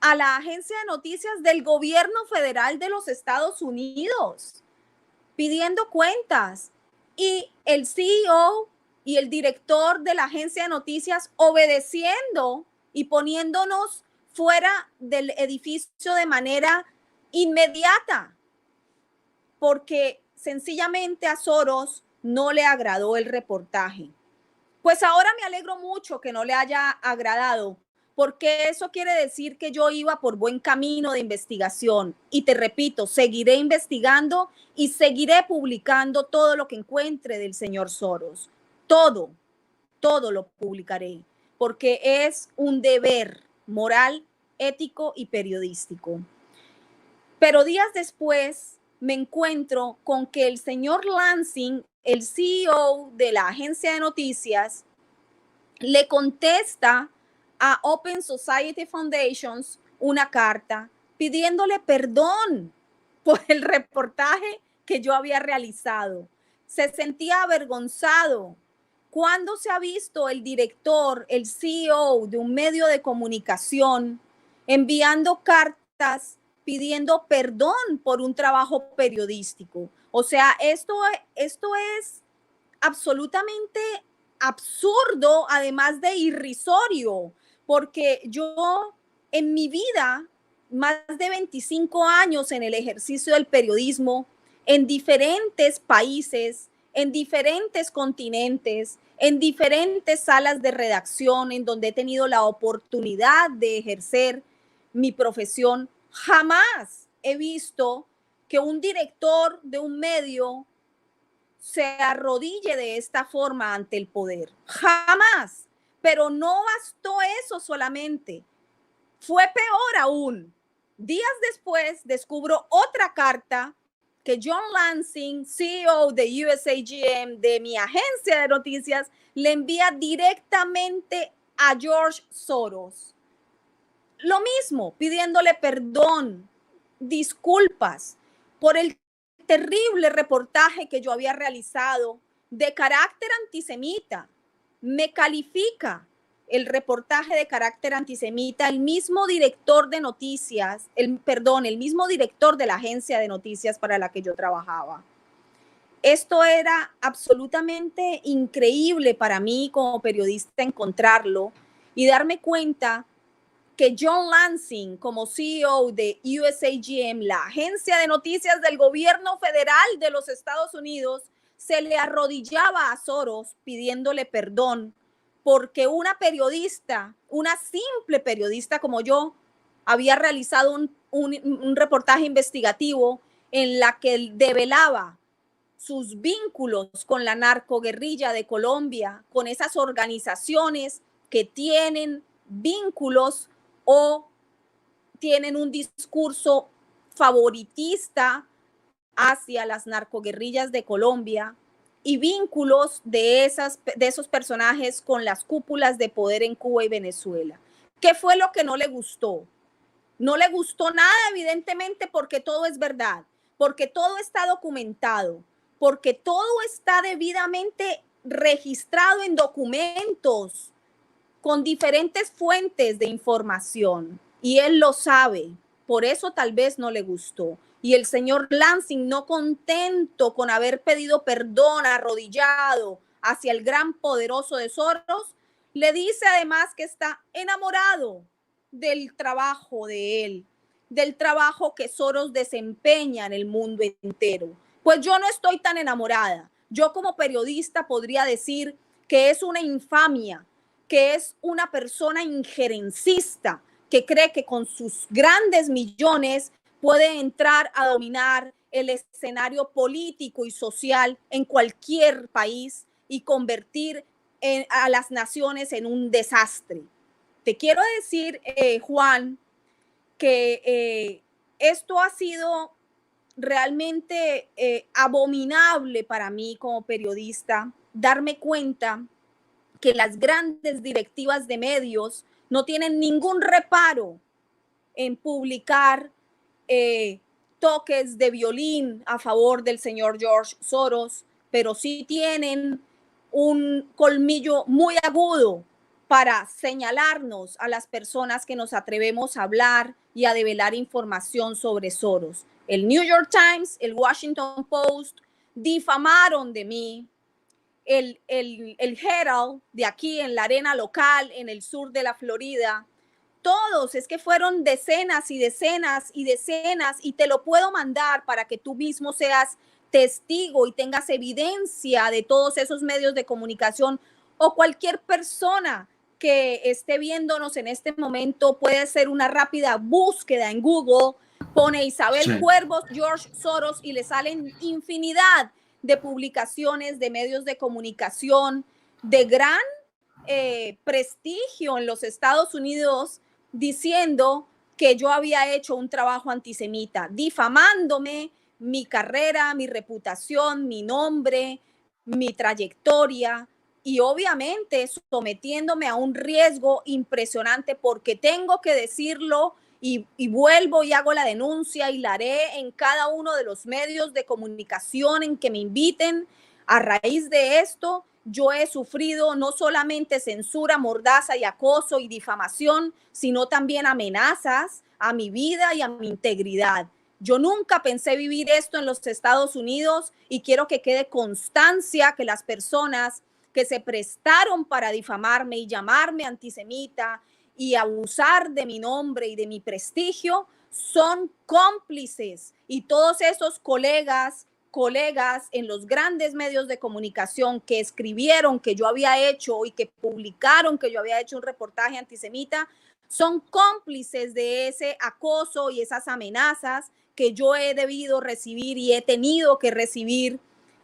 a la agencia de noticias del gobierno federal de los Estados Unidos, pidiendo cuentas. Y el CEO y el director de la agencia de noticias obedeciendo y poniéndonos fuera del edificio de manera inmediata, porque sencillamente a Soros no le agradó el reportaje. Pues ahora me alegro mucho que no le haya agradado, porque eso quiere decir que yo iba por buen camino de investigación. Y te repito, seguiré investigando y seguiré publicando todo lo que encuentre del señor Soros. Todo lo publicaré, porque es un deber moral, ético y periodístico. Pero días después me encuentro con que el señor Lansing, el CEO de la agencia de noticias, le contesta a Open Society Foundations una carta pidiéndole perdón por el reportaje que yo había realizado. Se sentía avergonzado. ¿Cuándo se ha visto el director, el CEO de un medio de comunicación enviando cartas pidiendo perdón por un trabajo periodístico? O sea, esto es absolutamente absurdo, además de irrisorio, porque yo en mi vida, más de 25 años en el ejercicio del periodismo, en diferentes países, en diferentes continentes, en diferentes salas de redacción, en donde he tenido la oportunidad de ejercer mi profesión, jamás he visto que un director de un medio se arrodille de esta forma ante el poder. Jamás. Pero no bastó eso solamente. Fue peor aún. Días después descubro otra carta que John Lansing, CEO de USAGM, de mi agencia de noticias, le envía directamente a George Soros. Lo mismo, pidiéndole perdón, disculpas por el terrible reportaje que yo había realizado de carácter antisemita. Me califica el reportaje de carácter antisemita el mismo director de noticias, el mismo director de la agencia de noticias para la que yo trabajaba. Esto era absolutamente increíble para mí como periodista encontrarlo y darme cuenta que John Lansing, como CEO de USAGM, la agencia de noticias del gobierno federal de los Estados Unidos, se le arrodillaba a Soros pidiéndole perdón porque una periodista, una simple periodista como yo, había realizado un reportaje investigativo en la que develaba sus vínculos con la narcoguerrilla de Colombia, con esas organizaciones que tienen vínculos o tienen un discurso favoritista hacia las narcoguerrillas de Colombia y vínculos de esos personajes con las cúpulas de poder en Cuba y Venezuela. ¿Qué fue lo que no le gustó? No le gustó nada, evidentemente, porque todo es verdad, porque todo está documentado, porque todo está debidamente registrado en documentos con diferentes fuentes de información y él lo sabe, por eso tal vez no le gustó. Y el señor Lansing, no contento con haber pedido perdón arrodillado hacia el gran poderoso de Soros, le dice además que está enamorado del trabajo de él, del trabajo que Soros desempeña en el mundo entero. Pues yo no estoy tan enamorada. Yo como periodista podría decir que es una infamia, que es una persona injerencista que cree que con sus grandes millones puede entrar a dominar el escenario político y social en cualquier país y convertir a las naciones en un desastre. Te quiero decir, Juan, que esto ha sido realmente abominable para mí como periodista, darme cuenta que las grandes directivas de medios no tienen ningún reparo en publicar toques de violín a favor del señor George Soros, pero sí tienen un colmillo muy agudo para señalarnos a las personas que nos atrevemos a hablar y a develar información sobre Soros. El New York Times, el Washington Post difamaron de mí. El Herald de aquí en la arena local en el sur de la Florida, todos, es que fueron decenas y decenas y decenas, y te lo puedo mandar para que tú mismo seas testigo y tengas evidencia de todos esos medios de comunicación, o cualquier persona que esté viéndonos en este momento puede hacer una rápida búsqueda en Google, pone Isabel Cuervos, George Soros y le salen infinidad de publicaciones de medios de comunicación de gran prestigio en los Estados Unidos diciendo que yo había hecho un trabajo antisemita, difamándome mi carrera, mi reputación, mi nombre, mi trayectoria y obviamente sometiéndome a un riesgo impresionante porque tengo que decirlo y vuelvo y hago la denuncia y la haré en cada uno de los medios de comunicación en que me inviten. A raíz de esto, yo he sufrido no solamente censura, mordaza y acoso y difamación, sino también amenazas a mi vida y a mi integridad. Yo nunca pensé vivir esto en los Estados Unidos y quiero que quede constancia que las personas que se prestaron para difamarme y llamarme antisemita y abusar de mi nombre y de mi prestigio son cómplices, y todos esos colegas en los grandes medios de comunicación que escribieron que yo había hecho y que publicaron que yo había hecho un reportaje antisemita son cómplices de ese acoso y esas amenazas que yo he debido recibir y he tenido que recibir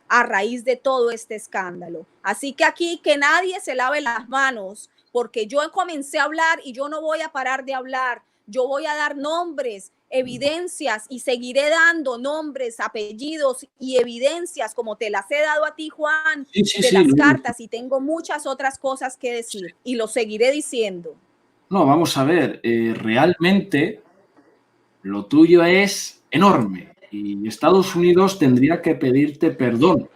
a raíz de todo este escándalo. Así que aquí que nadie se lave las manos, porque yo comencé a hablar y yo no voy a parar de hablar. Yo voy a dar nombres, evidencias, y seguiré dando nombres, apellidos y evidencias como te las he dado a ti, Juan, de las cartas, y tengo muchas otras cosas que decir y lo seguiré diciendo. No, vamos a ver, realmente lo tuyo es enorme y Estados Unidos tendría que pedirte perdón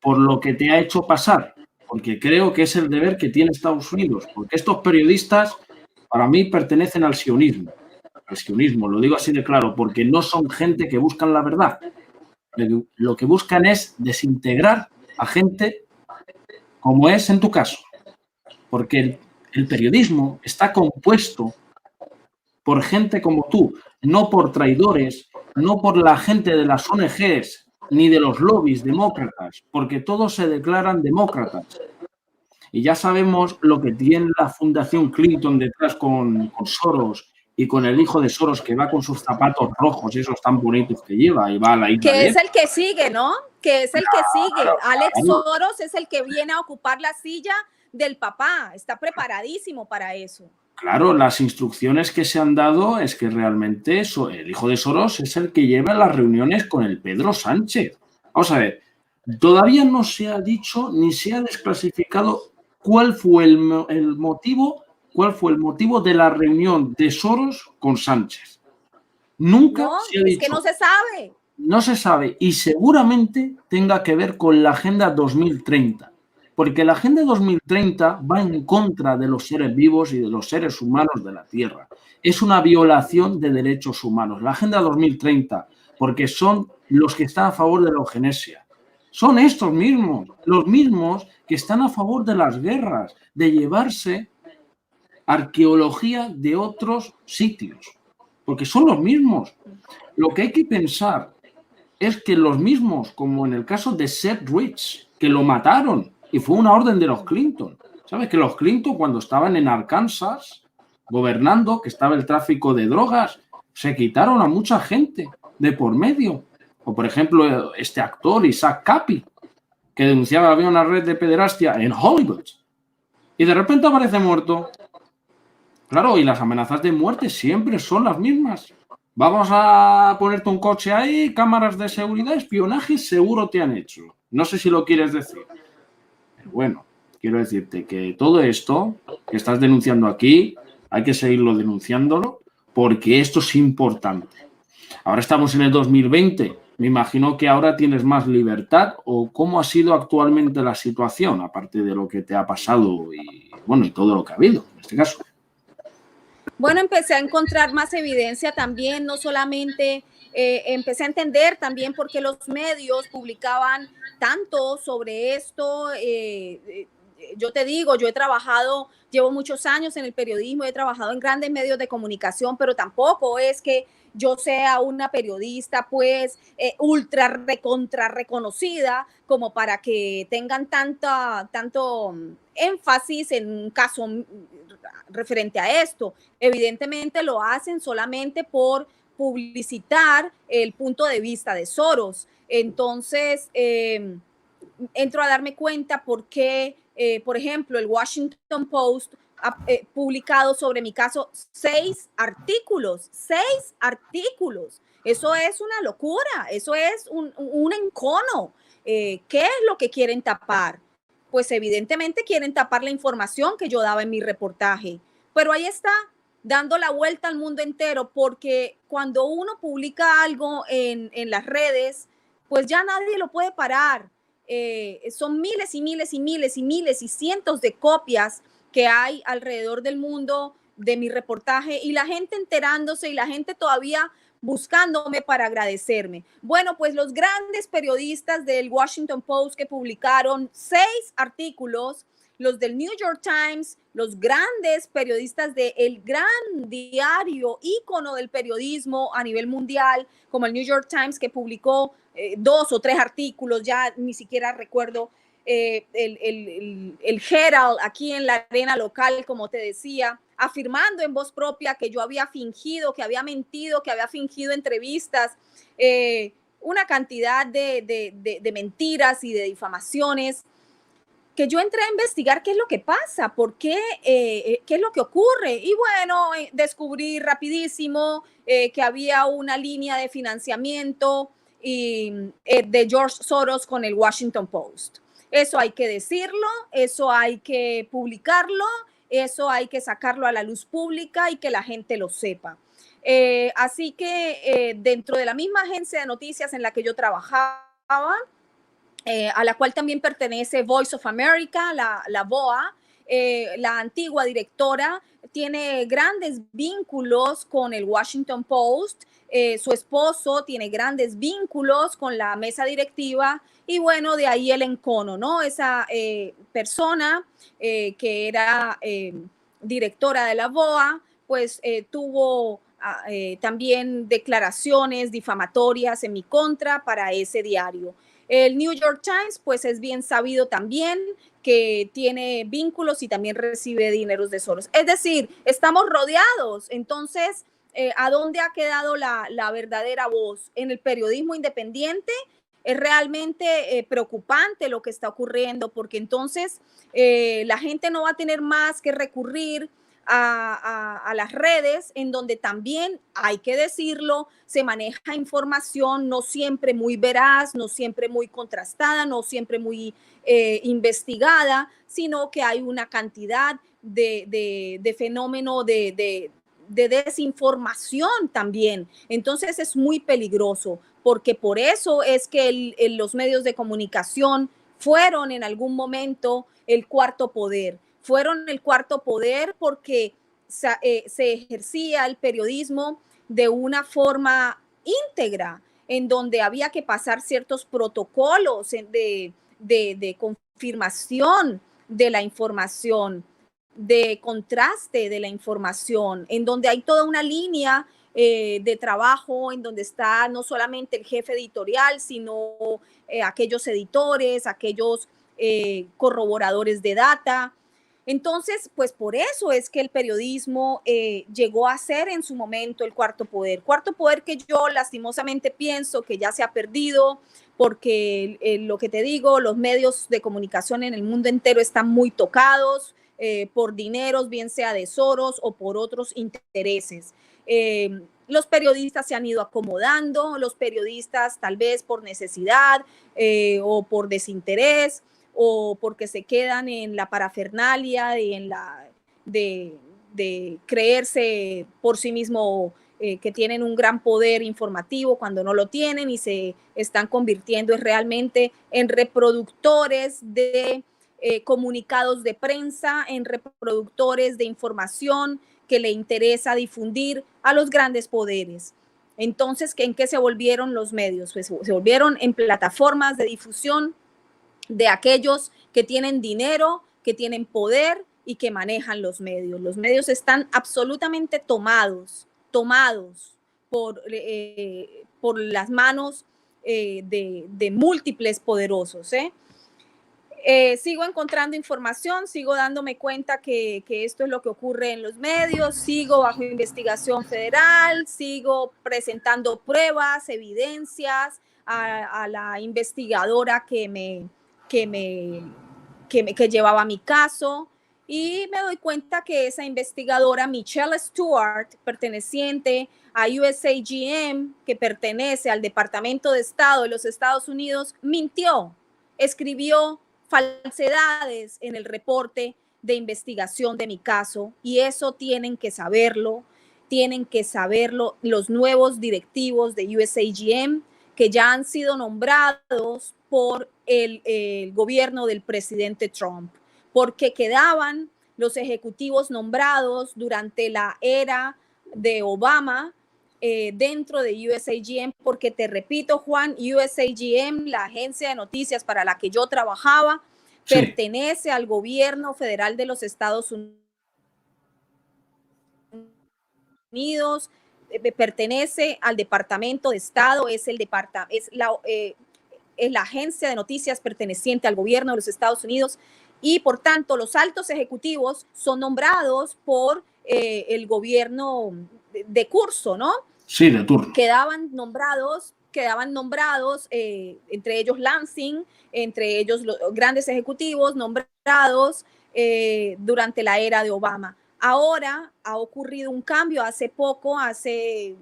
por lo que te ha hecho pasar, porque creo que es el deber que tiene Estados Unidos, porque estos periodistas para mí pertenecen al sionismo, lo digo así de claro, porque no son gente que buscan la verdad. Lo que buscan es desintegrar a gente como es en tu caso, porque el periodismo está compuesto por gente como tú, no por traidores, no por la gente de las ONGs ni de los lobbies demócratas, porque todos se declaran demócratas. Y ya sabemos lo que tiene la Fundación Clinton detrás con Soros y con el hijo de Soros que va con sus zapatos rojos, esos tan bonitos que lleva, y va a la isla. Que es el que sigue, ¿no? Que es el que sigue. Alex Soros es el que viene a ocupar la silla del papá. Está preparadísimo para eso. Claro, las instrucciones que se han dado es que realmente el hijo de Soros es el que lleva las reuniones con el Pedro Sánchez. Vamos a ver, todavía no se ha dicho ni se ha desclasificado cuál fue el motivo de la reunión de Soros con Sánchez. Nunca se ha dicho. Es que no se sabe. No se sabe, y seguramente tenga que ver con la Agenda 2030. Porque la Agenda 2030 va en contra de los seres vivos y de los seres humanos de la Tierra. Es una violación de derechos humanos. La Agenda 2030, porque son los que están a favor de la eugenesia. Son estos mismos, los mismos que están a favor de las guerras, de llevarse arqueología de otros sitios. Porque son los mismos. Lo que hay que pensar es que los mismos, como en el caso de Seth Rich, que lo mataron, y fue una orden de los Clinton. ¿Sabes? Que los Clinton, cuando estaban en Arkansas gobernando, que estaba el tráfico de drogas, se quitaron a mucha gente de por medio. O, por ejemplo, este actor, Isaac Capi, que denunciaba que había una red de pederastia en Hollywood. Y de repente aparece muerto. Claro, y las amenazas de muerte siempre son las mismas. Vamos a ponerte un coche ahí, cámaras de seguridad, espionaje, seguro te han hecho. No sé si lo quieres decir. Bueno, quiero decirte que todo esto que estás denunciando aquí, hay que seguirlo denunciándolo porque esto es importante. Ahora estamos en el 2020, me imagino que ahora tienes más libertad, o cómo ha sido actualmente la situación, aparte de lo que te ha pasado y, bueno, y todo lo que ha habido en este caso. Bueno, empecé a encontrar más evidencia también, no solamente empecé a entender también por qué los medios publicaban tanto sobre esto. Yo te digo, yo he trabajado, llevo muchos años en el periodismo, he trabajado en grandes medios de comunicación, pero tampoco es que yo sea una periodista pues ultra recontra reconocida como para que tengan tanto énfasis en un caso referente a esto. Evidentemente lo hacen solamente por publicitar el punto de vista de Soros. Entonces, entro a darme cuenta por qué, por ejemplo, el Washington Post ha publicado sobre mi caso 6 artículos. Eso es una locura, eso es un encono. ¿Qué es lo que quieren tapar? pues evidentemente quieren tapar la información que yo daba en mi reportaje. Pero ahí está, dando la vuelta al mundo entero, porque cuando uno publica algo en las redes, pues ya nadie lo puede parar. Son miles y miles y miles y miles y cientos de copias que hay alrededor del mundo de mi reportaje y la gente enterándose y la gente todavía buscándome para agradecerme. Bueno, pues los grandes periodistas del Washington Post que publicaron 6 artículos, los del New York Times, los grandes periodistas del gran diario, ícono del periodismo a nivel mundial, como el New York Times, que publicó 2 o 3 artículos, ya ni siquiera recuerdo, el Herald aquí en la arena local, como te decía, afirmando en voz propia que yo había fingido, que había mentido, que había fingido entrevistas, una cantidad de mentiras y de difamaciones, que yo entré a investigar qué es lo que pasa, por qué, qué es lo que ocurre. Y bueno, descubrí rapidísimo que había una línea de financiamiento de George Soros con el Washington Post. Eso hay que decirlo, eso hay que publicarlo, eso hay que sacarlo a la luz pública y que la gente lo sepa. Así que dentro de la misma agencia de noticias en la que yo trabajaba, a la cual también pertenece Voice of America, la VOA, la antigua directora tiene grandes vínculos con el Washington Post, su esposo tiene grandes vínculos con la mesa directiva y bueno, de ahí el encono, ¿no? Esa persona que era directora de la VOA, pues tuvo también declaraciones difamatorias en mi contra para ese diario. El New York Times, pues es bien sabido también que tiene vínculos y también recibe dineros de Soros. Es decir, estamos rodeados. Entonces, ¿a dónde ha quedado la verdadera voz? En el periodismo independiente es realmente preocupante lo que está ocurriendo, porque entonces la gente no va a tener más que recurrir a las redes, en donde también, hay que decirlo, se maneja información no siempre muy veraz, no siempre muy contrastada, no siempre muy investigada, sino que hay una cantidad de fenómeno de desinformación también. Entonces es muy peligroso, porque por eso es que los medios de comunicación fueron en algún momento el cuarto poder. Fueron el cuarto poder porque se ejercía el periodismo de una forma íntegra, en donde había que pasar ciertos protocolos de confirmación de la información, de contraste de la información, en donde hay toda una línea de trabajo, en donde está no solamente el jefe editorial, sino aquellos editores, aquellos corroboradores de data. Entonces, pues por eso es que el periodismo llegó a ser en su momento el cuarto poder que yo lastimosamente pienso que ya se ha perdido, porque lo que te digo, los medios de comunicación en el mundo entero están muy tocados por dineros, bien sea de Soros o por otros intereses. Los periodistas se han ido acomodando, los periodistas tal vez por necesidad o por desinterés, o porque se quedan en la parafernalia y en de creerse por sí mismo que tienen un gran poder informativo cuando no lo tienen, y se están convirtiendo realmente en reproductores de comunicados de prensa, en reproductores de información que le interesa difundir a los grandes poderes. Entonces, ¿en qué se volvieron los medios? Pues se volvieron en plataformas de difusión de aquellos que tienen dinero, que tienen poder y que manejan los medios. Los medios están absolutamente tomados por las manos de múltiples poderosos. Sigo encontrando información, sigo dándome cuenta que esto es lo que ocurre en los medios, sigo bajo investigación federal, sigo presentando pruebas, evidencias a la investigadora que llevaba mi caso, y me doy cuenta que esa investigadora, Michelle Stewart, perteneciente a USAGM, que pertenece al Departamento de Estado de los Estados Unidos, mintió, escribió falsedades en el reporte de investigación de mi caso, y eso tienen que saberlo los nuevos directivos de USAGM, que ya han sido nombrados por el gobierno del presidente Trump, porque quedaban los ejecutivos nombrados durante la era de Obama dentro de USAGM, porque te repito, Juan, USAGM, la agencia de noticias para la que yo trabajaba, sí, pertenece al gobierno federal de los Estados Unidos, pertenece al Departamento de Estado, es la agencia de noticias perteneciente al gobierno de los Estados Unidos, y por tanto los altos ejecutivos son nombrados por el gobierno de curso, ¿no? Sí, de turno. Quedaban nombrados, entre ellos Lansing, entre ellos los grandes ejecutivos nombrados durante la era de Obama. Ahora ha ocurrido un cambio hace poco, hace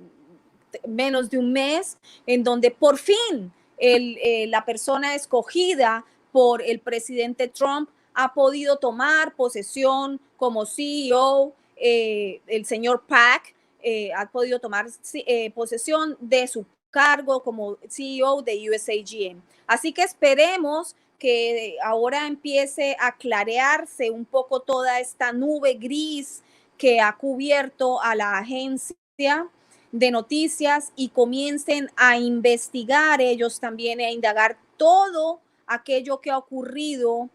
menos de un mes, en donde por fin la persona escogida por el presidente Trump ha podido tomar posesión como CEO, el señor Pak ha podido tomar posesión de su cargo como CEO de USAGM. Así que esperemos que ahora empiece a clarearse un poco toda esta nube gris que ha cubierto a la agencia de noticias y comiencen a investigar ellos también, a indagar todo aquello que ha ocurrido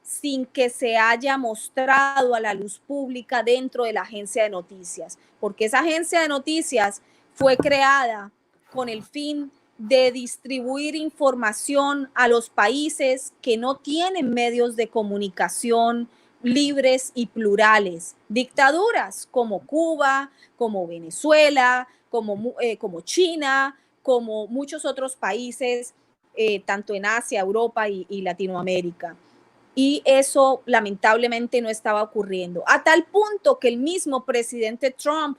sin que se haya mostrado a la luz pública dentro de la agencia de noticias, porque esa agencia de noticias fue creada con el fin de distribuir información a los países que no tienen medios de comunicación libres y plurales, dictaduras como Cuba, como Venezuela, como China, como muchos otros países, tanto en Asia, Europa y Latinoamérica. Y eso lamentablemente no estaba ocurriendo, a tal punto que el mismo presidente Trump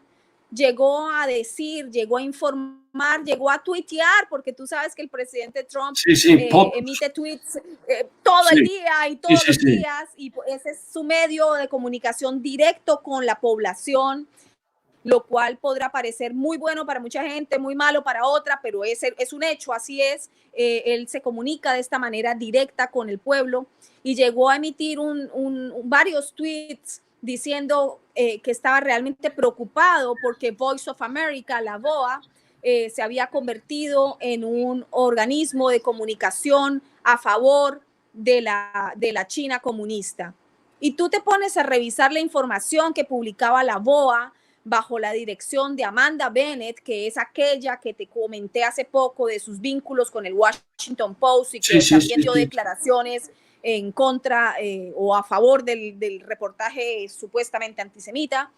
llegó a decir, llegó a informar, llegó a tuitear, porque tú sabes que el presidente Trump emite tweets todo el día y todos los días, y ese es su medio de comunicación directo con la población, lo cual podrá parecer muy bueno para mucha gente, muy malo para otra, pero es un hecho, así es. Él se comunica de esta manera directa con el pueblo, y llegó a emitir varios tweets diciendo que estaba realmente preocupado porque Voice of America, la VOA, se había convertido en un organismo de comunicación a favor de la China comunista. Y tú te pones a revisar la información que publicaba la VOA bajo la dirección de Amanda Bennett, que es aquella que te comenté hace poco de sus vínculos con el Washington Post y que también dio declaraciones en contra o a favor del reportaje supuestamente antisemita,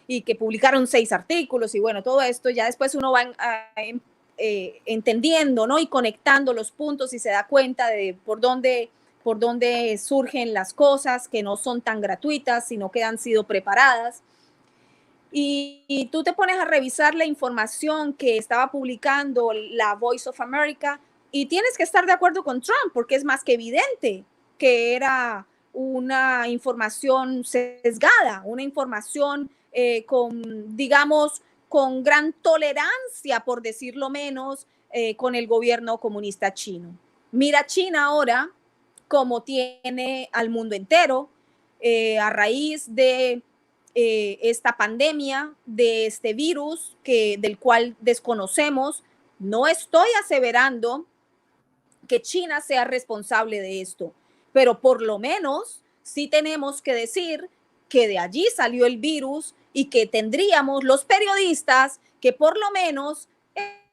y que publicaron 6 artículos, y bueno, todo esto ya después uno va entendiendo, ¿no? Y conectando los puntos y se da cuenta de por dónde surgen las cosas, que no son tan gratuitas, sino que han sido preparadas. Y tú te pones a revisar la información que estaba publicando la Voice of America y tienes que estar de acuerdo con Trump, porque es más que evidente que era una información sesgada, una información con gran tolerancia, por decirlo menos, con el gobierno comunista chino. Mira China ahora como tiene al mundo entero a raíz de esta pandemia, de este virus del cual desconocemos. No estoy aseverando que China sea responsable de esto, pero por lo menos sí tenemos que decir que de allí salió el virus y que tendríamos los periodistas que por lo menos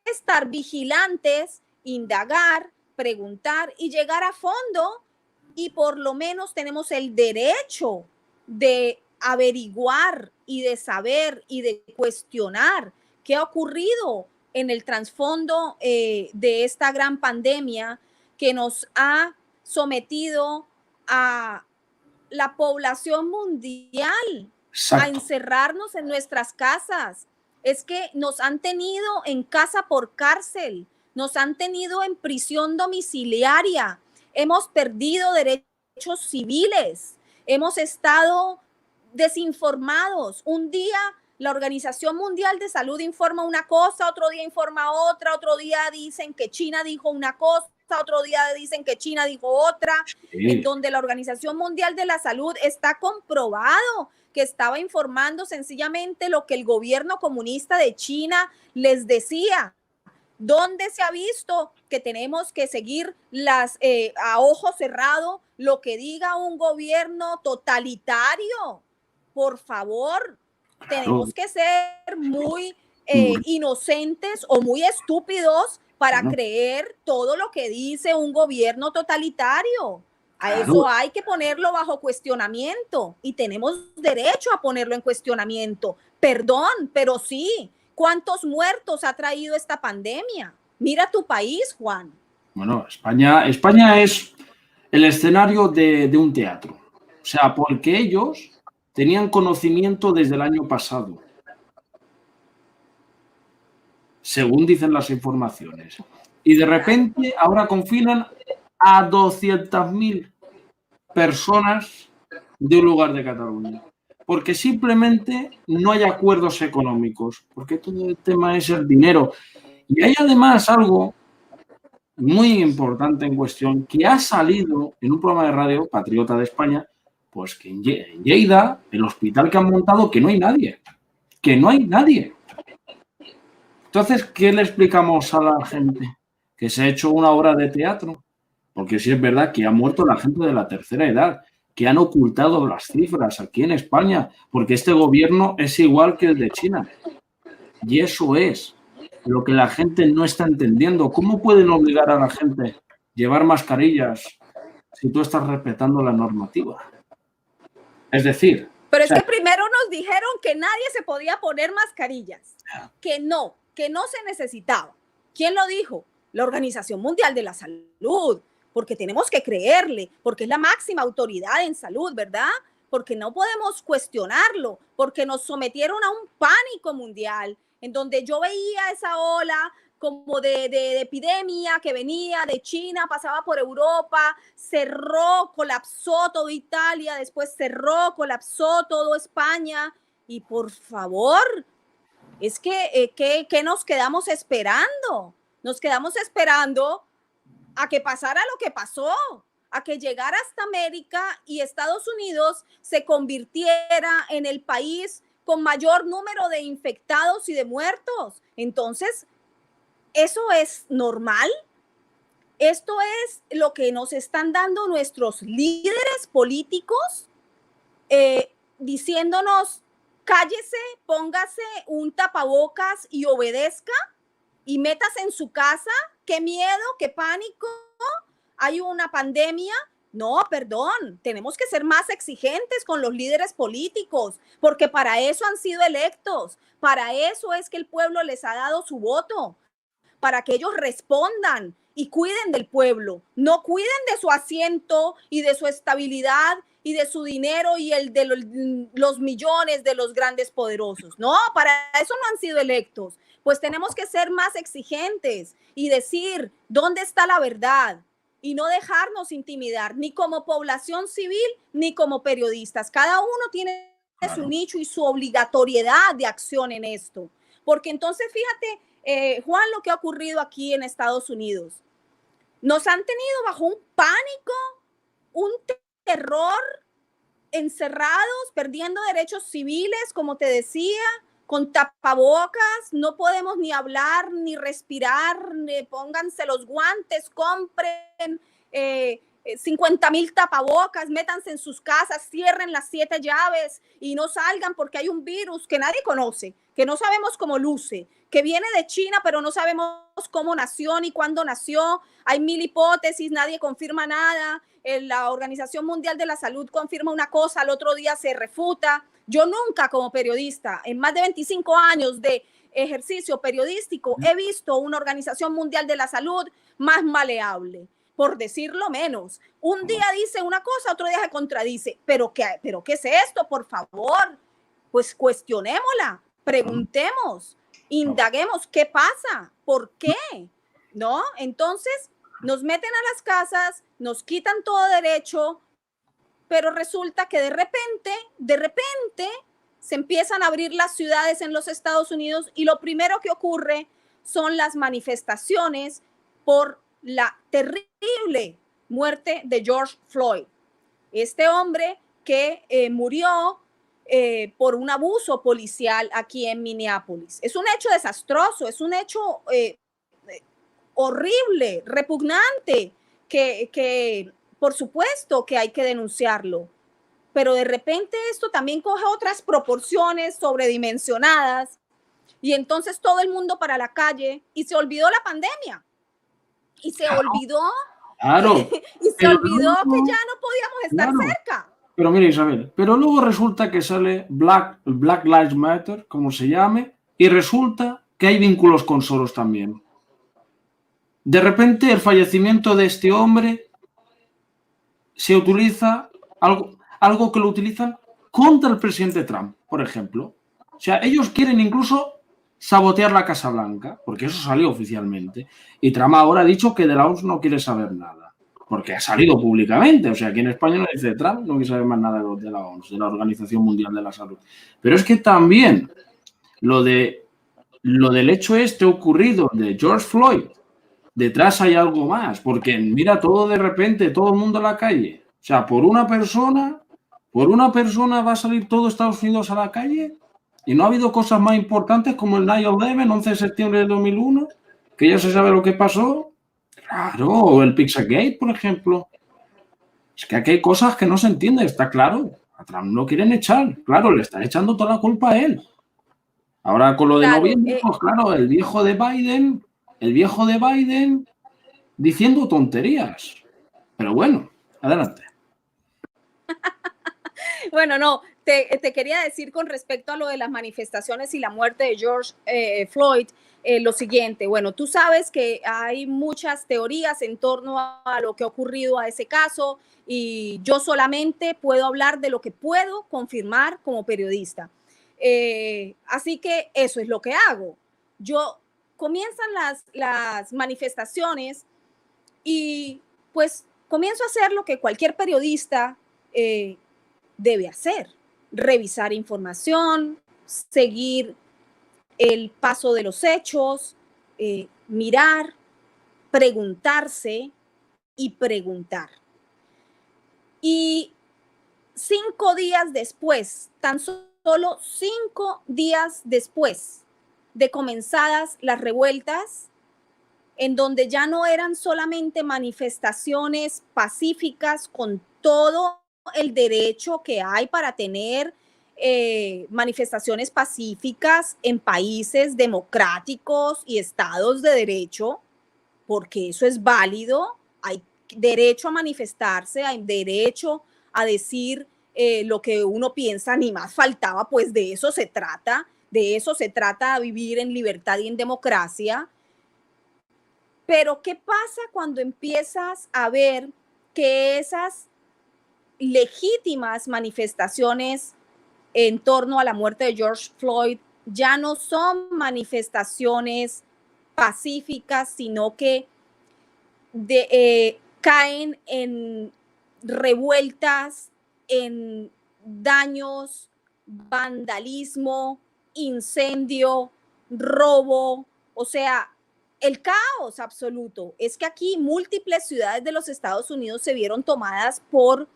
estar vigilantes, indagar, preguntar y llegar a fondo, y por lo menos tenemos el derecho de averiguar y de saber y de cuestionar qué ha ocurrido en el trasfondo de esta gran pandemia que nos ha sometido a la población mundial. Exacto. A encerrarnos en nuestras casas. Es que nos han tenido en casa por cárcel, nos han tenido en prisión domiciliaria, hemos perdido derechos civiles, hemos estado desinformados. Un día la Organización Mundial de Salud informa una cosa, otro día informa otra, otro día dicen que China dijo una cosa, otro día dicen que China dijo otra, en donde la Organización Mundial de la Salud está comprobado que estaba informando sencillamente lo que el gobierno comunista de China les decía. ¿Dónde se ha visto que tenemos que seguir a ojo cerrado lo que diga un gobierno totalitario? Por favor, tenemos que ser muy inocentes o muy estúpidos para creer todo lo que dice un gobierno totalitario. A eso hay que ponerlo bajo cuestionamiento y tenemos derecho a ponerlo en cuestionamiento. Perdón, pero sí. ¿Cuántos muertos ha traído esta pandemia? Mira tu país, Juan. Bueno, España es el escenario de un teatro. O sea, porque ellos tenían conocimiento desde el año pasado, según dicen las informaciones. Y de repente ahora confinan a 200.000 personas de un lugar de Cataluña. Porque simplemente no hay acuerdos económicos, porque todo el tema es el dinero. Y hay además algo muy importante en cuestión que ha salido en un programa de radio, Patriota de España, pues que en Lleida, el hospital que han montado, que no hay nadie. Que no hay nadie. Entonces, ¿qué le explicamos a la gente? Que se ha hecho una obra de teatro. Porque sí es verdad que ha muerto la gente de la tercera edad, que han ocultado las cifras aquí en España, porque este gobierno es igual que el de China. Y eso es lo que la gente no está entendiendo. ¿Cómo pueden obligar a la gente a llevar mascarillas si tú estás respetando la normativa? Es decir... Pero es que primero nos dijeron que nadie se podía poner mascarillas, que no se necesitaba. ¿Quién lo dijo? La Organización Mundial de la Salud, porque tenemos que creerle, porque es la máxima autoridad en salud, ¿verdad? Porque no podemos cuestionarlo, porque nos sometieron a un pánico mundial, en donde yo veía esa ola como de epidemia que venía de China, pasaba por Europa, cerró, colapsó todo Italia, después cerró, colapsó todo España, y por favor, es que nos quedamos esperando. Nos quedamos esperando a que pasara lo que pasó, a que llegara hasta América y Estados Unidos se convirtiera en el país con mayor número de infectados y de muertos. Entonces, ¿eso es normal? Esto es lo que nos están dando nuestros líderes políticos, diciéndonos, cállese, póngase un tapabocas y obedezca y métase en su casa. Qué miedo, qué pánico, hay una pandemia. No, perdón, tenemos que ser más exigentes con los líderes políticos, porque para eso han sido electos, para eso es que el pueblo les ha dado su voto, para que ellos respondan y cuiden del pueblo, no cuiden de su asiento y de su estabilidad y de su dinero y el de los millones de los grandes poderosos. No, para eso no han sido electos. Pues tenemos que ser más exigentes y decir dónde está la verdad y no dejarnos intimidar, ni como población civil, ni como periodistas. Cada uno tiene su nicho y su obligatoriedad de acción en esto. Porque entonces, fíjate, Juan, lo que ha ocurrido aquí en Estados Unidos. Nos han tenido bajo un pánico, un terror, encerrados, perdiendo derechos civiles, como te decía, con tapabocas, no podemos ni hablar, ni respirar, pónganse los guantes, compren 50,000 tapabocas, métanse en sus casas, cierren las 7 llaves y no salgan porque hay un virus que nadie conoce, que no sabemos cómo luce, que viene de China, pero no sabemos cómo nació ni cuándo nació. Hay 1000 hipótesis, nadie confirma nada. La Organización Mundial de la Salud confirma una cosa, al otro día se refuta. Yo nunca como periodista, en más de 25 años de ejercicio periodístico, he visto una Organización Mundial de la Salud más maleable, por decirlo menos. Un día dice una cosa, otro día se contradice. ¿Pero qué es esto, por favor? Pues cuestionémosla, preguntemos, indaguemos qué pasa, por qué, ¿no? Entonces, Nos meten a las casas, nos quitan todo derecho, pero resulta que de repente se empiezan a abrir las ciudades en los Estados Unidos y lo primero que ocurre son las manifestaciones por la terrible muerte de George Floyd. Este hombre que murió por un abuso policial aquí en Minneapolis. Es un hecho desastroso, es un hecho horrible, repugnante, que por supuesto que hay que denunciarlo, pero de repente esto también coge otras proporciones sobredimensionadas y entonces todo el mundo para la calle y se olvidó la pandemia y se olvidó y se olvidó que ya no podíamos estar cerca. Pero mira, Isabel, pero luego resulta que sale Black Lives Matter, como se llame, y resulta que hay vínculos con Soros también. De repente el fallecimiento de este hombre se utiliza, algo que lo utilizan contra el presidente Trump, por ejemplo. O sea, ellos quieren incluso sabotear la Casa Blanca, porque eso salió oficialmente. Y Trump ahora ha dicho que de la OMS no quiere saber nada, porque ha salido públicamente. O sea, aquí en España no dice Trump, no quiere saber más nada de la OMS, de la Organización Mundial de la Salud. Pero es que también lo del hecho este ocurrido de George Floyd, detrás hay algo más, porque mira, todo de repente, todo el mundo a la calle. O sea, por una persona va a salir todo Estados Unidos a la calle y no ha habido cosas más importantes como el 9/11, 11 de septiembre de 2001, que ya se sabe lo que pasó. Claro, o el Pizzagate, por ejemplo. Es que aquí hay cosas que no se entienden, está claro. A Trump no quieren echar, claro, le están echando toda la culpa a él. Ahora con lo de noviembre, pues claro, el viejo de Biden diciendo tonterías. Pero bueno, adelante. Bueno, no, te quería decir con respecto a lo de las manifestaciones y la muerte de George Floyd, lo siguiente. Bueno, tú sabes que hay muchas teorías en torno a lo que ha ocurrido a ese caso y yo solamente puedo hablar de lo que puedo confirmar como periodista. Así que eso es lo que hago. Comienzan las manifestaciones y pues comienzo a hacer lo que cualquier periodista debe hacer: revisar información, seguir el paso de los hechos, mirar, preguntarse y preguntar. Y 5 días después, tan solo 5 días después de comenzadas las revueltas, en donde ya no eran solamente manifestaciones pacíficas con todo el derecho que hay para tener manifestaciones pacíficas en países democráticos y estados de derecho, porque eso es válido, hay derecho a manifestarse, hay derecho a decir lo que uno piensa, ni más faltaba, pues de eso se trata vivir en libertad y en democracia. Pero ¿qué pasa cuando empiezas a ver que esas legítimas manifestaciones en torno a la muerte de George Floyd ya no son manifestaciones pacíficas, sino que caen en revueltas, en daños, vandalismo, incendio, robo? O sea, el caos absoluto. Es que aquí múltiples ciudades de los Estados Unidos se vieron tomadas por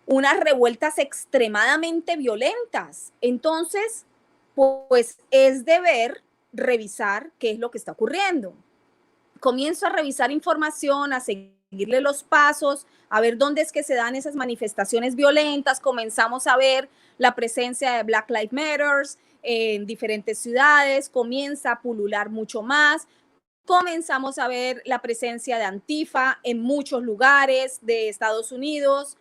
unas revueltas extremadamente violentas. Entonces, pues es deber revisar qué es lo que está ocurriendo. Comienzo a revisar información, a seguirle los pasos, a ver dónde es que se dan esas manifestaciones violentas. Comenzamos a ver la presencia de Black Lives Matter en diferentes ciudades, comienza a pulular mucho más. Comenzamos a ver la presencia de Antifa en muchos lugares de Estados Unidos.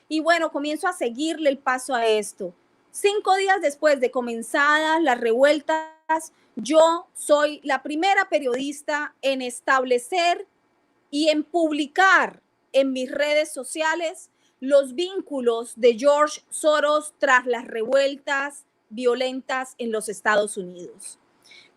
Y bueno, comienzo a seguirle el paso a esto. 5 días después de comenzadas las revueltas, yo soy la primera periodista en establecer y en publicar en mis redes sociales los vínculos de George Soros tras las revueltas violentas en los Estados Unidos.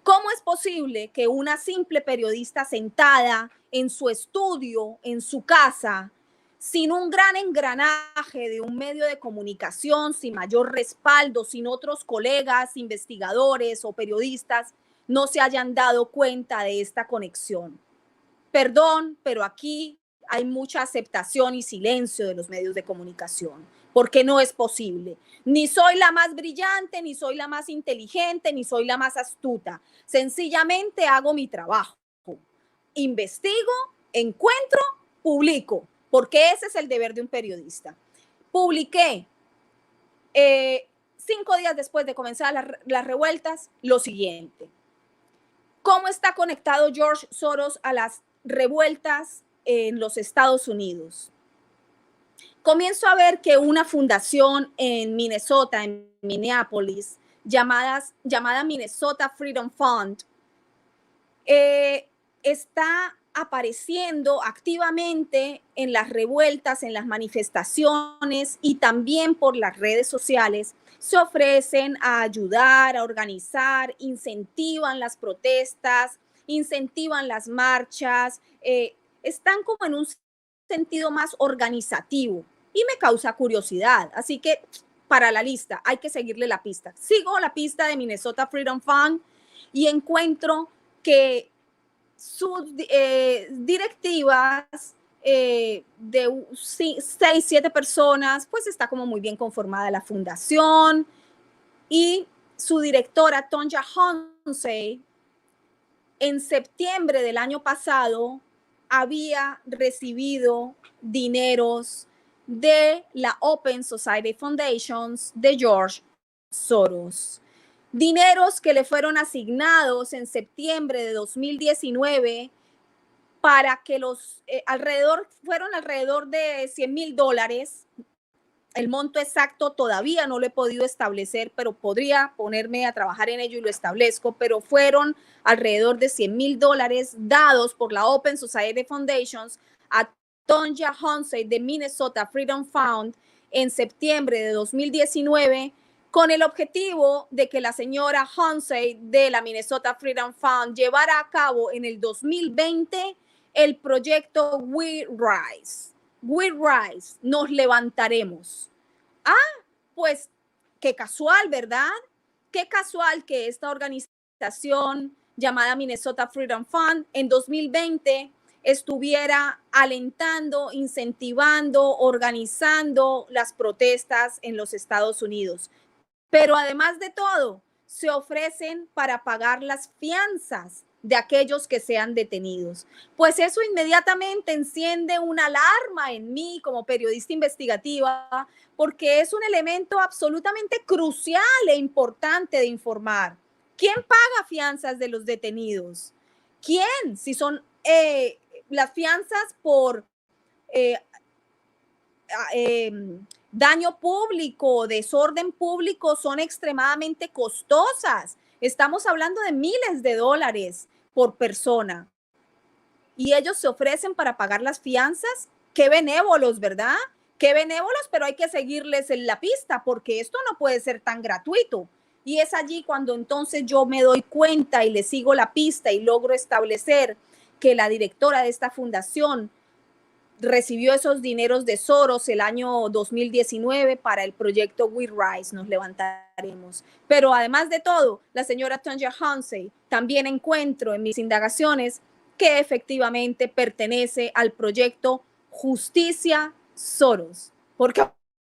¿Cómo es posible que una simple periodista sentada en su estudio, en su casa, sin un gran engranaje de un medio de comunicación, sin mayor respaldo, sin otros colegas, investigadores o periodistas, no se hayan dado cuenta de esta conexión. Perdón, pero aquí hay mucha aceptación y silencio de los medios de comunicación, porque no es posible. Ni soy la más brillante, ni soy la más inteligente, ni soy la más astuta. Sencillamente hago mi trabajo. Investigo, encuentro, publico, porque ese es el deber de un periodista. Publiqué 5 días después de comenzar las revueltas lo siguiente. ¿Cómo está conectado George Soros a las revueltas en los Estados Unidos? Comienzo a ver que una fundación en Minnesota, en Minneapolis, llamada Minnesota Freedom Fund, está apareciendo activamente en las revueltas, en las manifestaciones y también por las redes sociales. Se ofrecen a ayudar, a organizar, incentivan las protestas, incentivan las marchas, están como en un sentido más organizativo y me causa curiosidad. Así que para la lista hay que seguirle la pista. Sigo la pista de Minnesota Freedom Fund y encuentro que sus directivas de 6, 7 personas, pues está como muy bien conformada la fundación y su directora, Tonja Hunsey, en septiembre del año pasado había recibido dineros de la Open Society Foundations de George Soros. Dineros que le fueron asignados en septiembre de 2019 para que fueron alrededor de $100,000. El monto exacto todavía no lo he podido establecer, pero podría ponerme a trabajar en ello y lo establezco, pero fueron alrededor de $100,000 dados por la Open Society Foundations a Tonja Hunsey de Minnesota Freedom Fund en septiembre de 2019 con el objetivo de que la señora Hunsey de la Minnesota Freedom Fund llevara a cabo en el 2020 el proyecto We Rise. We Rise, nos levantaremos. Pues qué casual, ¿verdad? Qué casual que esta organización llamada Minnesota Freedom Fund en 2020 estuviera alentando, incentivando, organizando las protestas en los Estados Unidos. Pero además de todo, se ofrecen para pagar las fianzas de aquellos que sean detenidos. Pues eso inmediatamente enciende una alarma en mí como periodista investigativa, porque es un elemento absolutamente crucial e importante de informar. ¿Quién paga fianzas de los detenidos? ¿Quién? Si son las fianzas por daño público, desorden público, son extremadamente costosas. Estamos hablando de miles de dólares por persona. Y ellos se ofrecen para pagar las fianzas. Qué benévolos, ¿verdad? Qué benévolos, pero hay que seguirles en la pista porque esto no puede ser tan gratuito. Y es allí cuando entonces yo me doy cuenta y le sigo la pista y logro establecer que la directora de esta fundación recibió esos dineros de Soros el año 2019 para el proyecto We Rise, nos levantaremos. Pero además de todo, la señora Tonja Hunsey también encuentro en mis indagaciones que efectivamente pertenece al proyecto Justicia Soros. Porque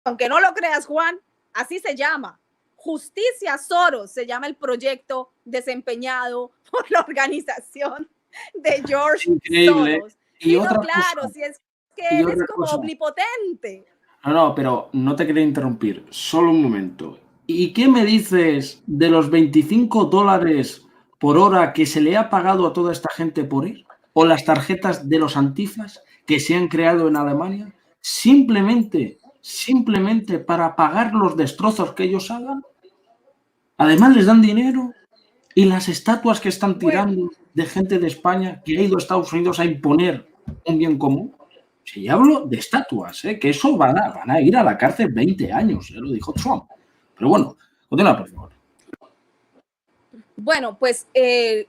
aunque no lo creas, Juan, así se llama. Justicia Soros se llama el proyecto desempeñado por la organización de George Soros. Y no, claro, si es que él es como omnipotente. No, pero no te quería interrumpir. Solo un momento. ¿Y qué me dices de los $25 por hora que se le ha pagado a toda esta gente por ir? ¿O las tarjetas de los antifas que se han creado en Alemania? Simplemente para pagar los destrozos que ellos hagan. Además les dan dinero. Y las estatuas que están tirando de gente de España que ha ido a Estados Unidos a imponer un bien común. Si ya hablo de estatuas, que eso van a ir a la cárcel 20 años, lo dijo Trump. Pero bueno, continúa, por favor. Bueno, pues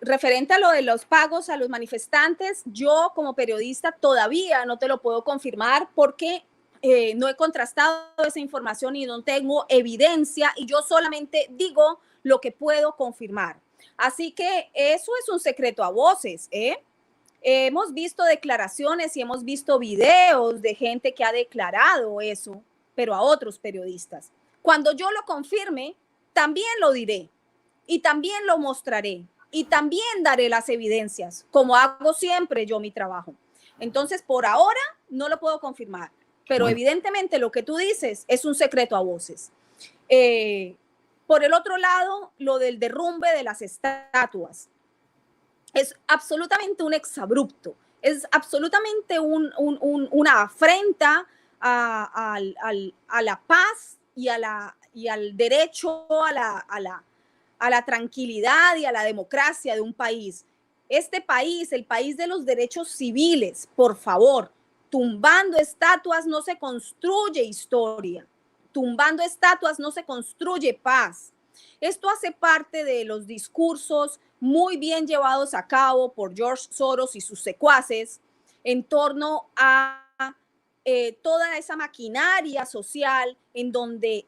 referente a lo de los pagos a los manifestantes, yo como periodista todavía no te lo puedo confirmar porque no he contrastado esa información y no tengo evidencia y yo solamente digo lo que puedo confirmar. Así que eso es un secreto a voces, ¿eh? Hemos visto declaraciones y hemos visto videos de gente que ha declarado eso, pero a otros periodistas. Cuando yo lo confirme, también lo diré y también lo mostraré y también daré las evidencias, como hago siempre yo mi trabajo. Entonces, por ahora no lo puedo confirmar, pero bueno, evidentemente lo que tú dices es un secreto a voces. Por el otro lado, lo del derrumbe de las estatuas. Es absolutamente un exabrupto, es absolutamente una afrenta a la paz y al derecho a la tranquilidad y a la democracia de un país. Este país, el país de los derechos civiles, por favor, tumbando estatuas no se construye historia, tumbando estatuas no se construye paz. Esto hace parte de los discursos muy bien llevados a cabo por George Soros y sus secuaces en torno a toda esa maquinaria social en donde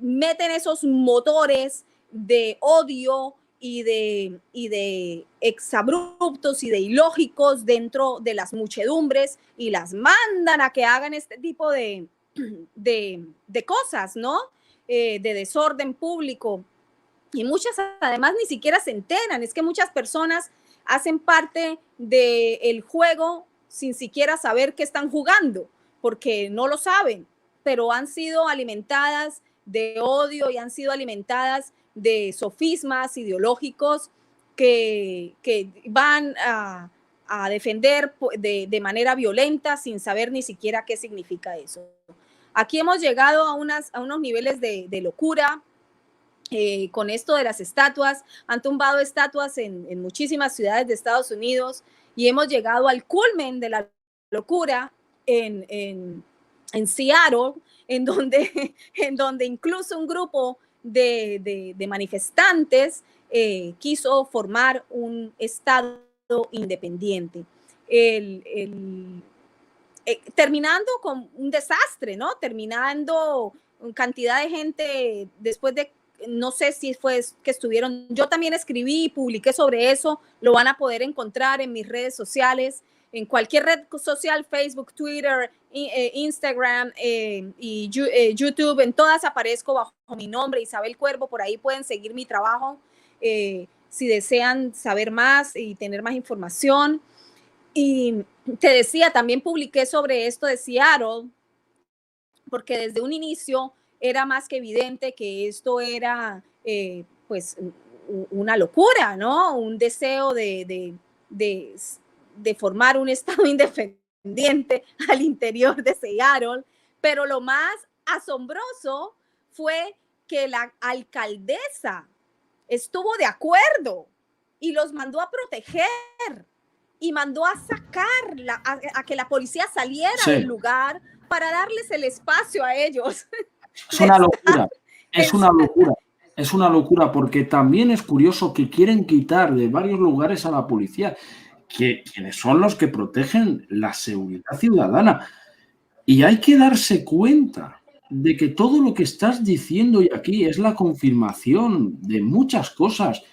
meten esos motores de odio y de exabruptos y de ilógicos dentro de las muchedumbres y las mandan a que hagan este tipo de cosas, ¿no? De desorden público. Y muchas además ni siquiera se enteran, es que muchas personas hacen parte del juego sin siquiera saber que están jugando, porque no lo saben, pero han sido alimentadas de odio y han sido alimentadas de sofismas ideológicos que van a defender de manera violenta sin saber ni siquiera qué significa eso. Aquí hemos llegado a unos niveles de locura. Con esto de las estatuas, han tumbado estatuas en muchísimas ciudades de Estados Unidos y hemos llegado al culmen de la locura en Seattle, en donde incluso un grupo de manifestantes quiso formar un estado independiente. Terminando con un desastre, ¿no? Terminando cantidad de gente después de, no sé si fue que estuvieron, yo también escribí y publiqué sobre eso, lo van a poder encontrar en mis redes sociales, en cualquier red social, Facebook, Twitter, Instagram y YouTube, en todas aparezco bajo mi nombre, Isabel Cuervo, por ahí pueden seguir mi trabajo si desean saber más y tener más información. Y te decía, también publiqué sobre esto de Seattle, porque desde un inicio era más que evidente que esto era pues una locura, ¿no? Un deseo de formar un estado independiente al interior de Seattle, pero lo más asombroso fue que la alcaldesa estuvo de acuerdo y los mandó a proteger y mandó a sacar, a que la policía saliera del lugar para darles el espacio a ellos. Es una locura, es una locura, es una locura, porque también es curioso que quieren quitar de varios lugares a la policía, quienes son los que protegen la seguridad ciudadana. Y hay que darse cuenta de que todo lo que estás diciendo hoy aquí es la confirmación de muchas cosas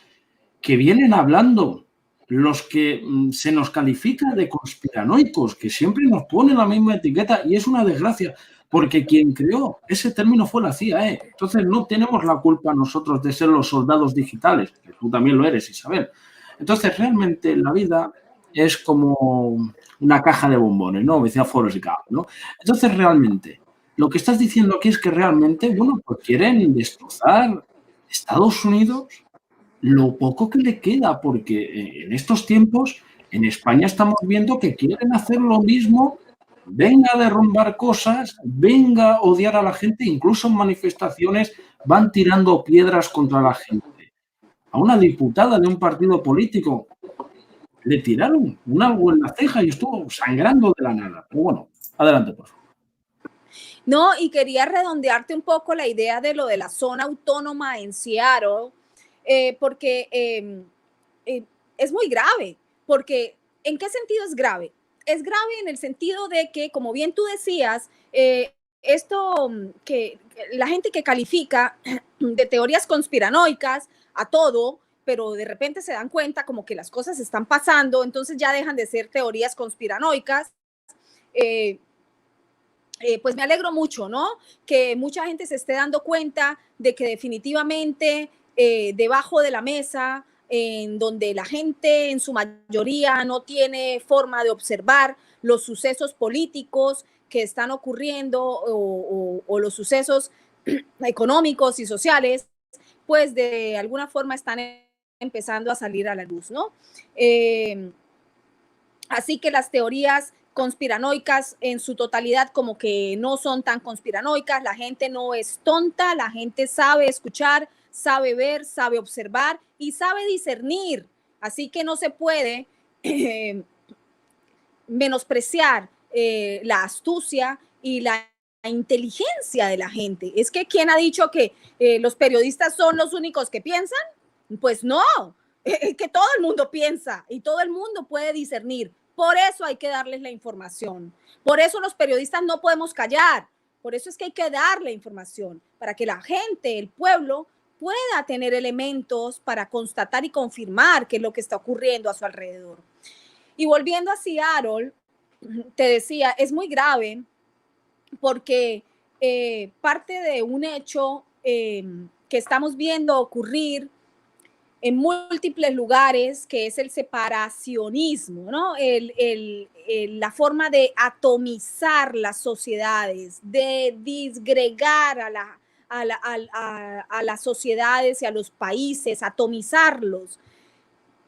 que vienen hablando los que se nos califica de conspiranoicos, que siempre nos ponen la misma etiqueta, y es una desgracia, porque quien creó ese término fue la CIA, ¿eh? Entonces no tenemos la culpa nosotros de ser los soldados digitales, que tú también lo eres, Isabel. Entonces realmente la vida es como una caja de bombones, ¿no? Me decía Forrest Gump, ¿no? Entonces realmente lo que estás diciendo aquí es que realmente, bueno, pues quieren destrozar Estados Unidos lo poco que le queda, porque en estos tiempos en España estamos viendo que quieren hacer lo mismo, venga a derrumbar cosas, venga a odiar a la gente, incluso en manifestaciones van tirando piedras contra la gente. A una diputada de un partido político le tiraron un algo en la ceja y estuvo sangrando de la nada. Pero bueno, adelante, por favor. No, y quería redondearte un poco la idea de lo de la zona autónoma en Seattle. porque es muy grave, porque ¿en qué sentido es grave? Es grave en el sentido de que, como bien tú decías, esto que la gente que califica de teorías conspiranoicas a todo, pero de repente se dan cuenta como que las cosas están pasando, entonces ya dejan de ser teorías conspiranoicas. Pues me alegro mucho, ¿no? Que mucha gente se esté dando cuenta de que definitivamente debajo de la mesa, en donde la gente en su mayoría no tiene forma de observar los sucesos políticos que están ocurriendo o los sucesos económicos y sociales, pues de alguna forma están empezando a salir a la luz, ¿no? Así que las teorías conspiranoicas en su totalidad como que no son tan conspiranoicas, la gente no es tonta, la gente sabe escuchar, sabe ver, sabe observar y sabe discernir. Así que no se puede menospreciar la astucia y la inteligencia de la gente. Es que ¿quién ha dicho que los periodistas son los únicos que piensan? Pues no, que todo el mundo piensa y todo el mundo puede discernir. Por eso hay que darles la información. Por eso los periodistas no podemos callar. Por eso es que hay que darle información para que la gente, el pueblo, pueda tener elementos para constatar y confirmar qué es lo que está ocurriendo a su alrededor. Y volviendo a Seattle, te decía, es muy grave porque parte de un hecho que estamos viendo ocurrir en múltiples lugares, que es el separacionismo, ¿no? La forma de atomizar las sociedades, de disgregar a las sociedades y a los países, atomizarlos.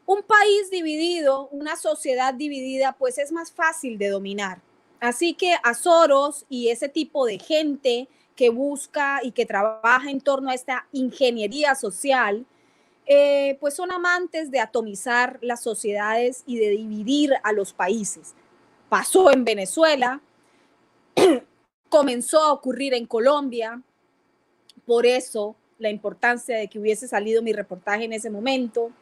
Un país dividido, una sociedad dividida, pues es más fácil de dominar. Así que a Soros y ese tipo de gente que busca y que trabaja en torno a esta ingeniería social, pues son amantes de atomizar las sociedades y de dividir a los países. Pasó en Venezuela, comenzó a ocurrir en Colombia, por eso la importancia de que hubiese salido mi reportaje en ese momento.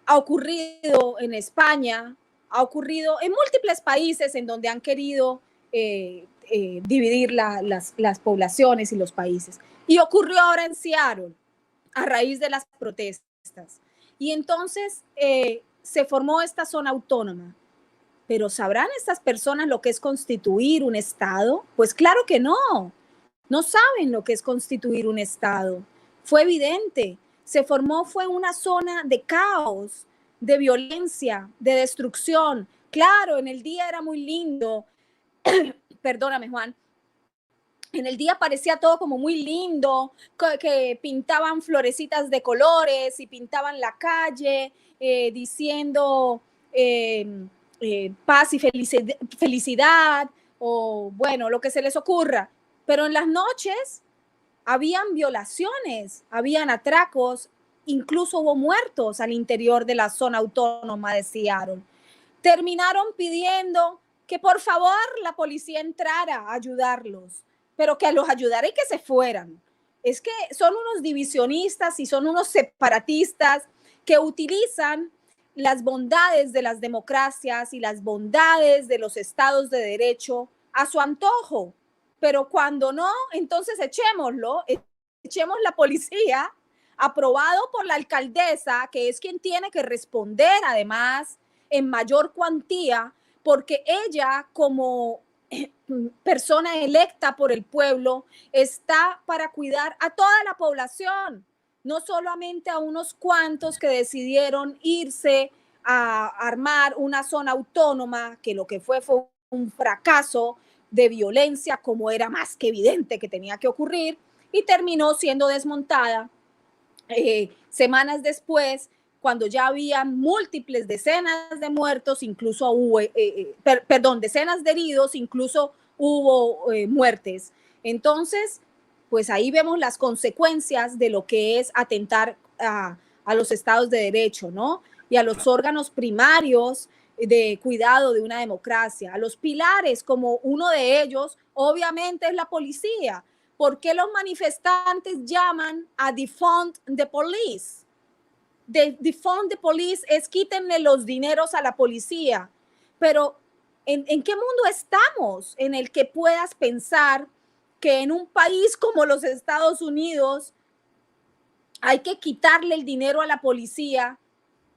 Ha ocurrido en España, ha ocurrido en múltiples países en donde han querido dividir las poblaciones y los países. Y ocurrió ahora en Seattle, a raíz de las protestas. Y entonces se formó esta zona autónoma. Pero ¿sabrán estas personas lo que es constituir un Estado? Pues claro que no. No saben lo que es constituir un Estado. Fue evidente. Se formó, fue una zona de caos, de violencia, de destrucción. Claro, en el día era muy lindo. Perdóname, Juan. En el día parecía todo como muy lindo, que pintaban florecitas de colores y pintaban la calle diciendo paz y felicidad o bueno, lo que se les ocurra. Pero en las noches habían violaciones, habían atracos, incluso hubo muertos al interior de la zona autónoma de Seattle. Terminaron pidiendo que por favor la policía entrara a ayudarlos, pero que los ayudara y que se fueran. Es que son unos divisionistas y son unos separatistas que utilizan las bondades de las democracias y las bondades de los estados de derecho a su antojo. Pero cuando no, entonces echémoslo, echemos la policía, aprobado por la alcaldesa, que es quien tiene que responder además en mayor cuantía, porque ella como persona electa por el pueblo está para cuidar a toda la población, no solamente a unos cuantos que decidieron irse a armar una zona autónoma, que lo que fue un fracaso de violencia, como era más que evidente que tenía que ocurrir, y terminó siendo desmontada semanas después, cuando ya había múltiples decenas de muertos, incluso hubo, decenas de heridos, incluso hubo muertes. Entonces, pues ahí vemos las consecuencias de lo que es atentar a los estados de derecho, ¿no? Y a los órganos primarios de cuidado de una democracia, a los pilares, como uno de ellos, obviamente, es la policía, ¿por qué los manifestantes llaman a defund the police? Defund the police es quítenle los dineros a la policía. Pero ¿en qué mundo estamos en el que puedas pensar que en un país como los Estados Unidos hay que quitarle el dinero a la policía?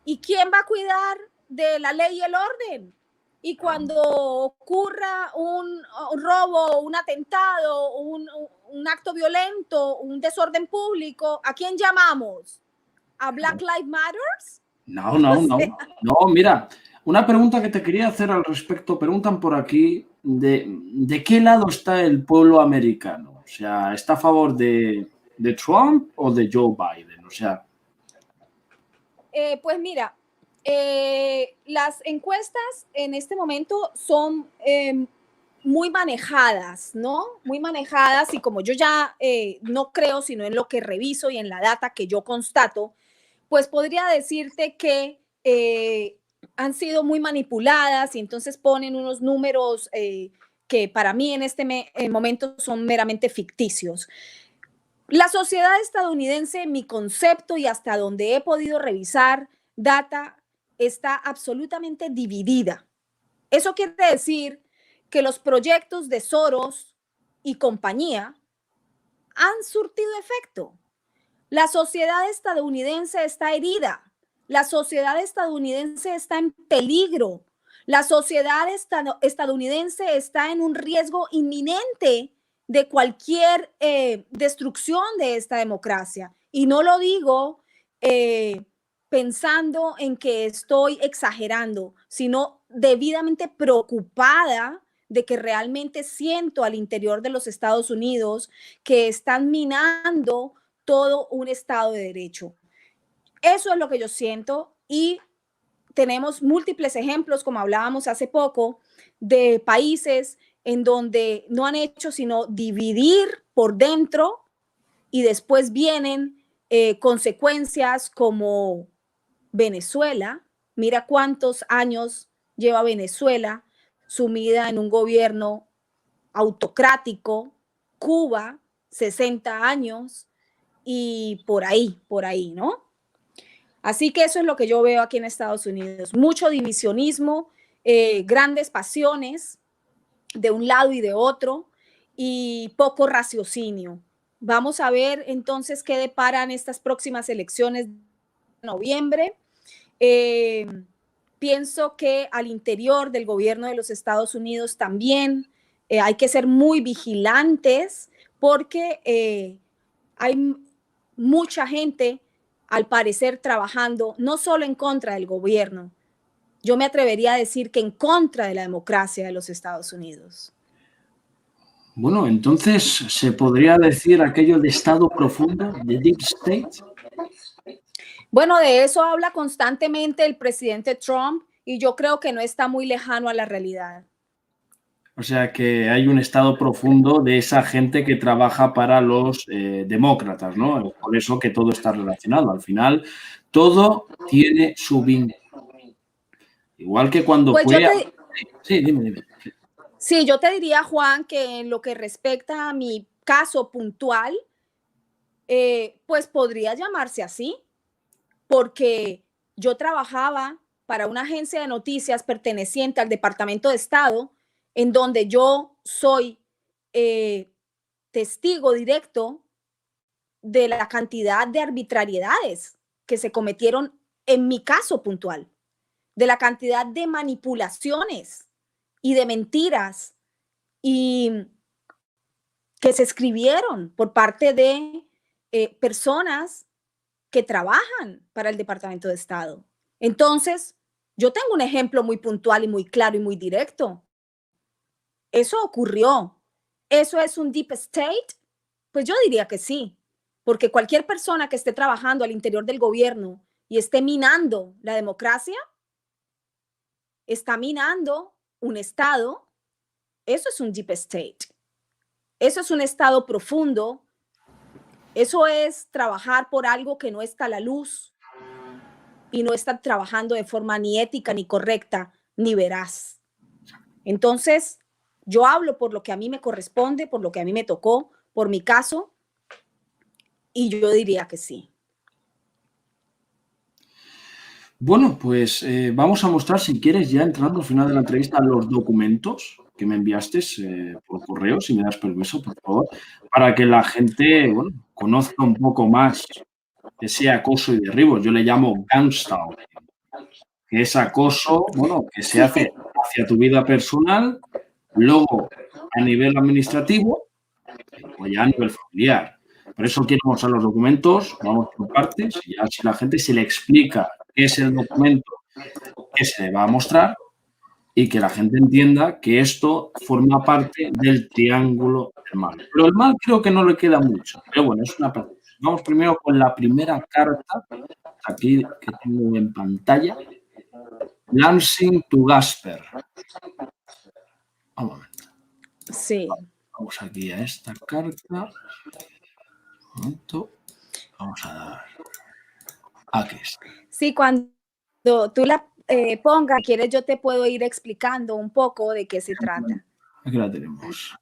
¿Y quién va a cuidar de la ley y el orden? Y cuando ocurra un robo, un atentado, un acto violento, un desorden público, ¿a quién llamamos? ¿A Black Lives Matter? No, mira, una pregunta que te quería hacer al respecto, preguntan por aquí, ¿de qué lado está el pueblo americano? O sea, ¿está a favor de Trump o de Joe Biden? O sea... Pues mira, las encuestas en este momento son muy manejadas, ¿no? Muy manejadas, y como yo ya no creo sino en lo que reviso y en la data que yo constato, pues podría decirte que han sido muy manipuladas y entonces ponen unos números que para mí en este momento son meramente ficticios. La sociedad estadounidense, mi concepto y hasta donde he podido revisar data, está absolutamente dividida. Eso quiere decir que los proyectos de Soros y compañía han surtido efecto. La sociedad estadounidense está herida. La sociedad estadounidense está en peligro. La sociedad estadounidense está en un riesgo inminente de cualquier destrucción de esta democracia. Y no lo digo pensando en que estoy exagerando, sino debidamente preocupada de que realmente siento al interior de los Estados Unidos que están minando todo un Estado de Derecho. Eso es lo que yo siento, y tenemos múltiples ejemplos, como hablábamos hace poco, de países en donde no han hecho sino dividir por dentro y después vienen consecuencias como Venezuela. Mira cuántos años lleva Venezuela sumida en un gobierno autocrático. Cuba, 60 años, y por ahí, ¿no? Así que eso es lo que yo veo aquí en Estados Unidos. Mucho divisionismo, grandes pasiones de un lado y de otro, y poco raciocinio. Vamos a ver entonces qué deparan estas próximas elecciones de noviembre. Pienso que al interior del gobierno de los Estados Unidos también hay que ser muy vigilantes, porque hay mucha gente, al parecer, trabajando no solo en contra del gobierno, yo me atrevería a decir que en contra de la democracia de los Estados Unidos. Bueno, entonces, ¿se podría decir aquello de Estado profundo, de Deep State? Bueno, de eso habla constantemente el presidente Trump, y yo creo que no está muy lejano a la realidad. O sea, que hay un estado profundo de esa gente que trabaja para los demócratas, ¿no? Por eso que todo está relacionado. Al final, todo tiene su vínculo. Igual que cuando pues fue... Sí, dime. Sí, yo te diría, Juan, que en lo que respecta a mi caso puntual, pues podría llamarse así, porque yo trabajaba para una agencia de noticias perteneciente al Departamento de Estado, en donde yo soy testigo directo de la cantidad de arbitrariedades que se cometieron en mi caso puntual, de la cantidad de manipulaciones y de mentiras y que se escribieron por parte de personas que trabajan para el Departamento de Estado. Entonces, yo tengo un ejemplo muy puntual y muy claro y muy directo. Eso ocurrió. ¿Eso es un deep state? Pues yo diría que sí, porque cualquier persona que esté trabajando al interior del gobierno y esté minando la democracia, está minando un Estado. Eso es un deep state. Eso es un estado profundo. Eso es trabajar por algo que no está a la luz y no está trabajando de forma ni ética, ni correcta, ni veraz. Entonces, yo hablo por lo que a mí me corresponde, por lo que a mí me tocó, por mi caso, y yo diría que sí. Bueno, pues vamos a mostrar, si quieres, ya entrando al final de la entrevista, los documentos que me enviaste por correo, si me das permiso, por favor, para que la gente, bueno, conozca un poco más ese acoso y derribo. Yo le llamo gangstalking, que es acoso, bueno, que se hace hacia tu vida personal, luego a nivel administrativo o ya a nivel familiar. Por eso quiero mostrar los documentos, vamos por partes, y ya si la gente se le explica qué es el documento que se le va a mostrar y que la gente entienda que esto forma parte del triángulo del mal. Pero el mal creo que no le queda mucho, pero bueno, es una pregunta. Vamos primero con la primera carta, aquí que tengo en pantalla. Lansing to Gasper. Un momento. Sí. Vamos aquí a esta carta. Un momento. Vamos a dar. Aquí está. Sí, cuando tú la pongas, quieres, yo te puedo ir explicando un poco de qué se trata. Aquí la tenemos.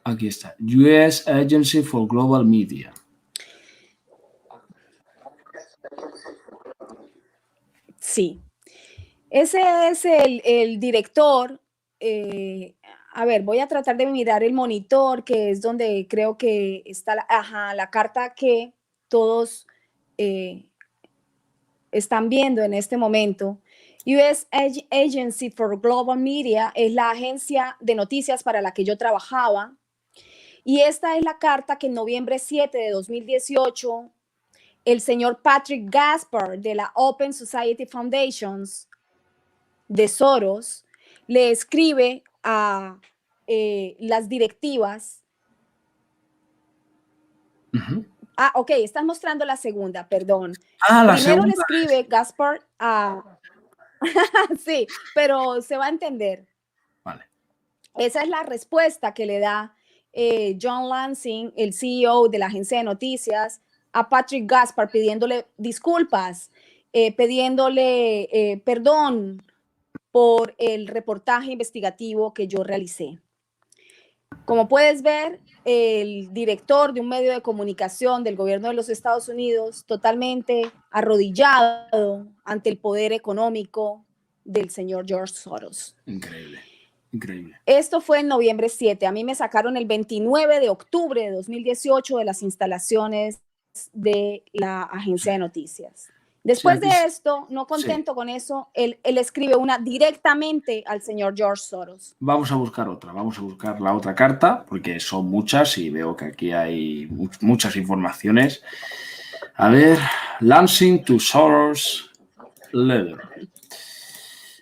Aquí está. US Agency for Global Media. Sí. Ese es el director. A ver, voy a tratar de mirar el monitor, que es donde creo que está la carta que todos están viendo en este momento. US Agency for Global Media es la agencia de noticias para la que yo trabajaba. Y esta es la carta que en noviembre 7 de 2018, el señor Patrick Gaspar de la Open Society Foundations de Soros le escribe a las directivas. Ok, estás mostrando la segunda, perdón. La Primero segunda. le escribe Gaspar a... sí, pero se va a entender. Vale. Esa es la respuesta que le da John Lansing, el CEO de la agencia de noticias, a Patrick Gaspar pidiéndole disculpas, pidiéndole perdón por el reportaje investigativo que yo realicé. Como puedes ver, el director de un medio de comunicación del gobierno de los Estados Unidos totalmente arrodillado ante el poder económico del señor George Soros. Increíble, increíble. Esto fue en noviembre 7. A mí me sacaron el 29 de octubre de 2018 de las instalaciones de la agencia de noticias. Después de esto, no contento con eso, él escribe una directamente al señor George Soros. Vamos a buscar otra, vamos a buscar la otra carta, porque son muchas y veo que aquí hay muchas informaciones. A ver, Lansing to Soros Letter.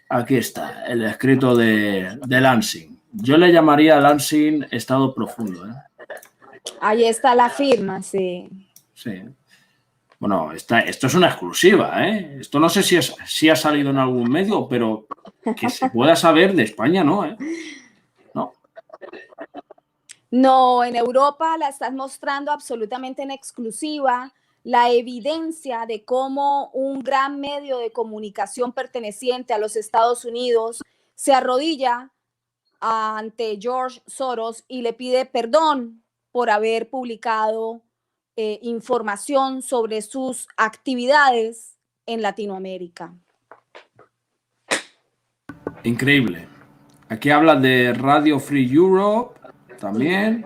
Aquí está, el escrito de Lansing. Yo le llamaría Lansing estado profundo. Ahí está la firma, sí. Sí. Bueno, esto es una exclusiva, ¿eh? Esto no sé si ha salido en algún medio, pero que se pueda saber de España, ¿no? No. No, en Europa la estás mostrando absolutamente en exclusiva, la evidencia de cómo un gran medio de comunicación perteneciente a los Estados Unidos se arrodilla ante George Soros y le pide perdón por haber publicado información sobre sus actividades en Latinoamérica. Increíble. Aquí habla de Radio Free Europe también.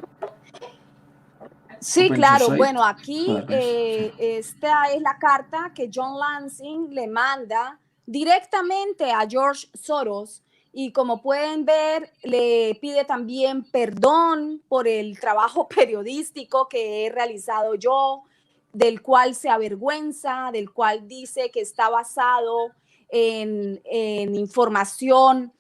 Sí, Open claro. Society. Bueno, aquí esta es la carta que John Lansing le manda directamente a George Soros. Y como pueden ver, le pide también perdón por el trabajo periodístico que he realizado yo, del cual se avergüenza, del cual dice que está basado en información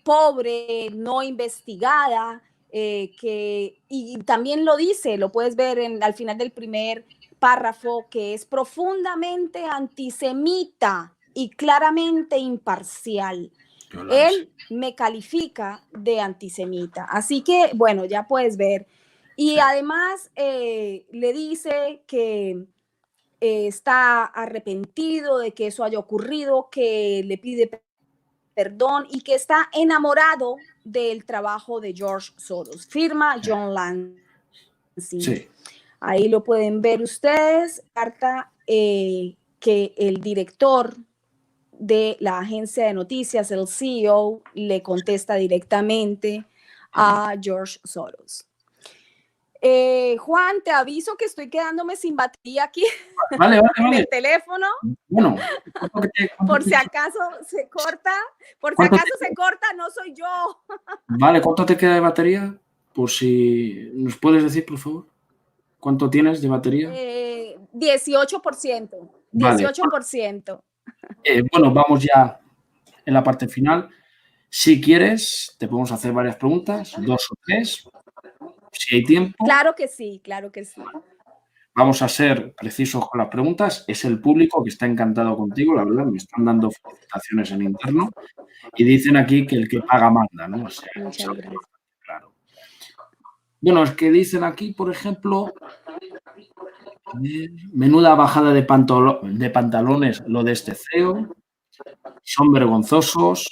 pobre, no investigada, y también lo dice, lo puedes ver al final del primer párrafo, que es profundamente antisemita y claramente imparcial. Él me califica de antisemita. Así que, bueno, ya puedes ver. Y además le dice que está arrepentido de que eso haya ocurrido, que le pide perdón y que está enamorado del trabajo de George Soros. Firma John Lansing. Sí. Ahí lo pueden ver ustedes. Carta que el director de la agencia de noticias, el CEO, le contesta directamente a George Soros. Juan, te aviso que estoy quedándome sin batería aquí Vale. en el teléfono. Bueno, por si acaso se corta, no soy yo. Vale, ¿cuánto te queda de batería? Por si nos puedes decir, por favor. ¿Cuánto tienes de batería? 18%. Vale. 18%. Bueno, vamos ya en la parte final. Si quieres, te podemos hacer varias preguntas, 2 o 3, si hay tiempo. Claro que sí, claro que sí. Vamos a ser precisos con las preguntas. Es el público que está encantado contigo, la verdad. Me están dando felicitaciones en interno y dicen aquí que el que paga manda, ¿no? O sea, muchas gracias. Claro. Bueno, es que dicen aquí, por ejemplo, menuda bajada de pantalones lo de este CEO. Son vergonzosos.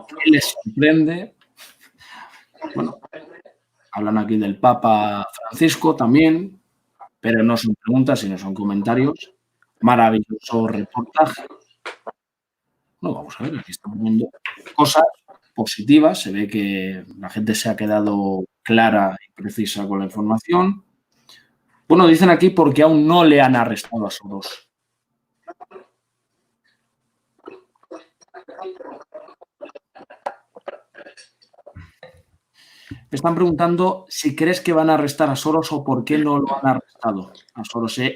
¿Qué les sorprende? Bueno, hablan aquí del Papa Francisco también, pero no son preguntas, sino son comentarios. Maravilloso reportaje. No, vamos a ver, aquí estamos viendo cosas positivas. Se ve que la gente se ha quedado clara y precisa con la información. Bueno, dicen aquí porque aún no le han arrestado a Soros. Me están preguntando si crees que van a arrestar a Soros o por qué no lo han arrestado a Soros. Sí.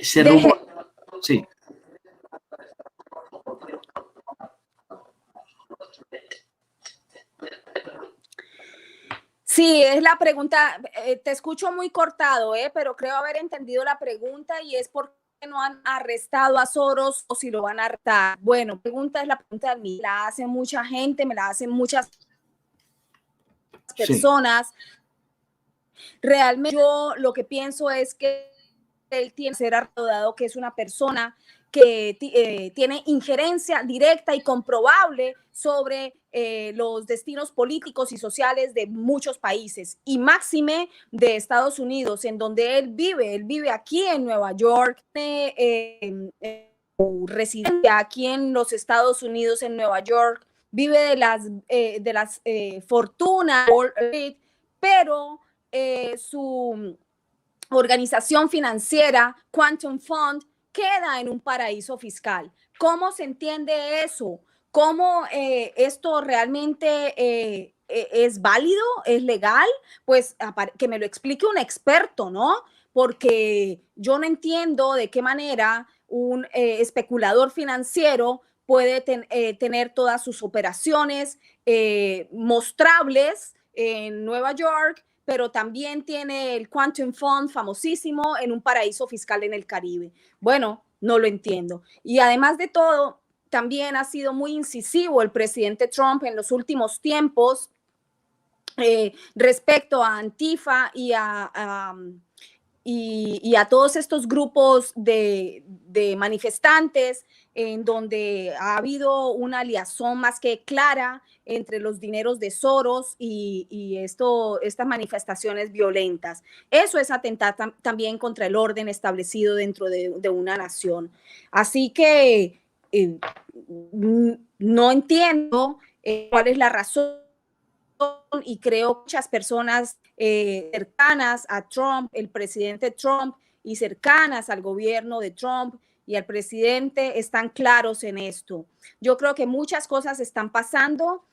Sí, es la pregunta. Te escucho muy cortado, pero creo haber entendido la pregunta y es por qué no han arrestado a Soros o si lo van a arrestar. Bueno, la pregunta de mí. La hace mucha gente, me la hacen muchas personas. Sí. Realmente yo lo que pienso es que él tiene que ser arrestado, que es una persona que tiene injerencia directa y comprobable sobre los destinos políticos y sociales de muchos países y máxime de Estados Unidos, en donde él vive aquí en Nueva York, residencia aquí en los Estados Unidos, en Nueva York, vive de las fortunas, pero su organización financiera, Quantum Fund, queda en un paraíso fiscal. ¿Cómo se entiende eso? ¿Cómo esto realmente es válido? ¿Es legal? Pues que me lo explique un experto, ¿no? Porque yo no entiendo de qué manera un especulador financiero puede tener todas sus operaciones mostrables en Nueva York, pero también tiene el Quantum Fund famosísimo en un paraíso fiscal en el Caribe. Bueno, no lo entiendo. Y además de todo, también ha sido muy incisivo el presidente Trump en los últimos tiempos respecto a Antifa y a todos estos grupos de manifestantes en donde ha habido una liazón más que clara entre los dineros de Soros y estas manifestaciones violentas. Eso es atentar también contra el orden establecido dentro de una nación. Así que no entiendo cuál es la razón y creo que muchas personas cercanas a Trump, el presidente Trump, y cercanas al gobierno de Trump y al presidente están claros en esto. Yo creo que muchas cosas están pasando.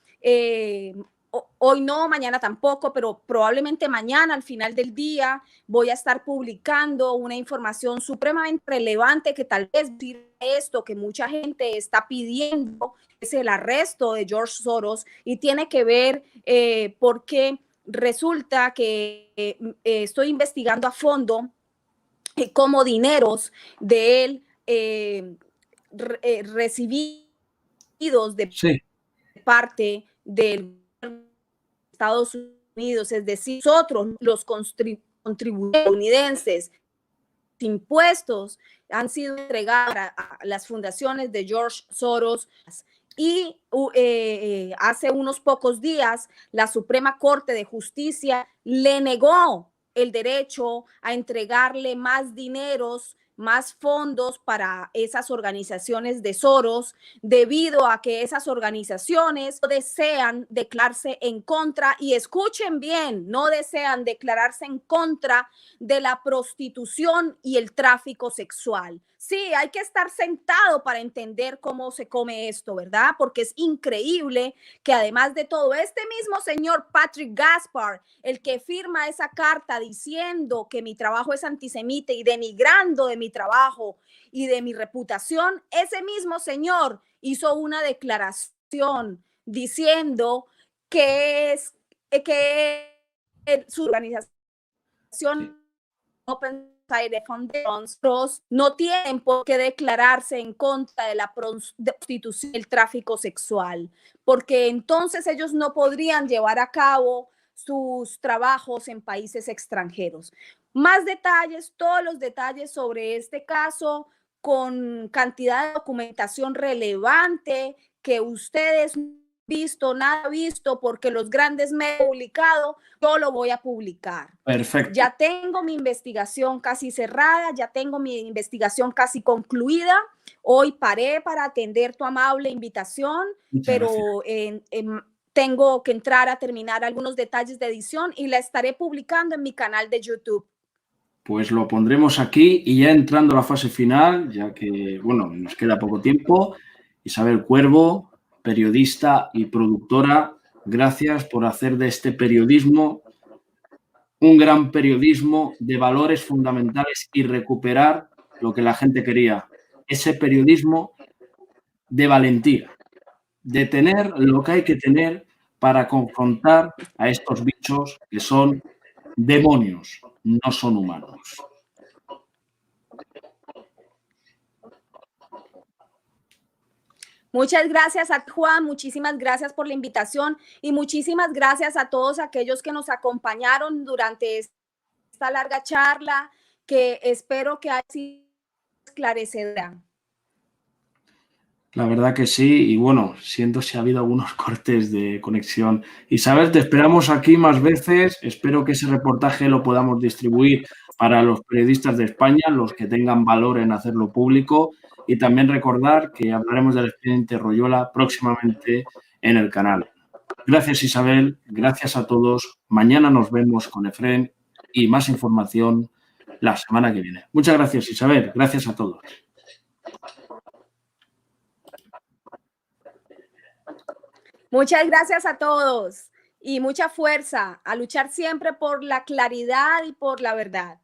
Hoy no, mañana tampoco, pero probablemente mañana al final del día voy a estar publicando una información supremamente relevante que tal vez diga esto que mucha gente está pidiendo, es el arresto de George Soros y tiene que ver porque resulta que estoy investigando a fondo cómo dineros de él recibidos de parte del Estados Unidos, es decir, nosotros los contribuyentes estadounidenses, impuestos han sido entregados a las fundaciones de George Soros. Y hace unos pocos días la Suprema Corte de Justicia le negó el derecho a entregarle más dineros, más fondos para esas organizaciones de Soros, debido a que esas organizaciones no desean declararse en contra, y escuchen bien, no desean declararse en contra de la prostitución y el tráfico sexual. Sí, hay que estar sentado para entender cómo se come esto, ¿verdad? Porque es increíble que además de todo, este mismo señor Patrick Gaspar, el que firma esa carta diciendo que mi trabajo es antisemita y denigrando de mi trabajo y de mi reputación, ese mismo señor hizo una declaración diciendo que su organización Open Side Foundations no tienen por qué declararse en contra de la prostitución y el tráfico sexual, porque entonces ellos no podrían llevar a cabo sus trabajos en países extranjeros. Más detalles, todos los detalles sobre este caso, con cantidad de documentación relevante que ustedes visto, nada visto, porque los grandes me han publicado, yo lo voy a publicar. Perfecto. Ya tengo mi investigación casi cerrada, ya tengo mi investigación casi concluida. Hoy paré para atender tu amable invitación, pero tengo que entrar a terminar algunos detalles de edición y la estaré publicando en mi canal de YouTube. Pues lo pondremos aquí y ya entrando a la fase final, ya que, bueno, nos queda poco tiempo. Isabel Cuervo, periodista y productora, gracias por hacer de este periodismo un gran periodismo de valores fundamentales y recuperar lo que la gente quería, ese periodismo de valentía, de tener lo que hay que tener para confrontar a estos bichos que son demonios, no son humanos. Muchas gracias a Juan, muchísimas gracias por la invitación y muchísimas gracias a todos aquellos que nos acompañaron durante esta larga charla, que espero que haya sido esclarecedora. La verdad que sí, y bueno, siento si ha habido algunos cortes de conexión. Isabel, te esperamos aquí más veces. Espero que ese reportaje lo podamos distribuir para los periodistas de España, los que tengan valor en hacerlo público, y también recordar que hablaremos del expediente Royola próximamente en el canal. Gracias, Isabel. Gracias a todos. Mañana nos vemos con Efrén y más información la semana que viene. Muchas gracias, Isabel. Gracias a todos. Muchas gracias a todos y mucha fuerza a luchar siempre por la claridad y por la verdad.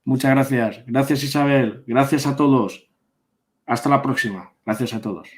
Muchas gracias. Gracias, Isabel. Gracias a todos. Hasta la próxima. Gracias a todos.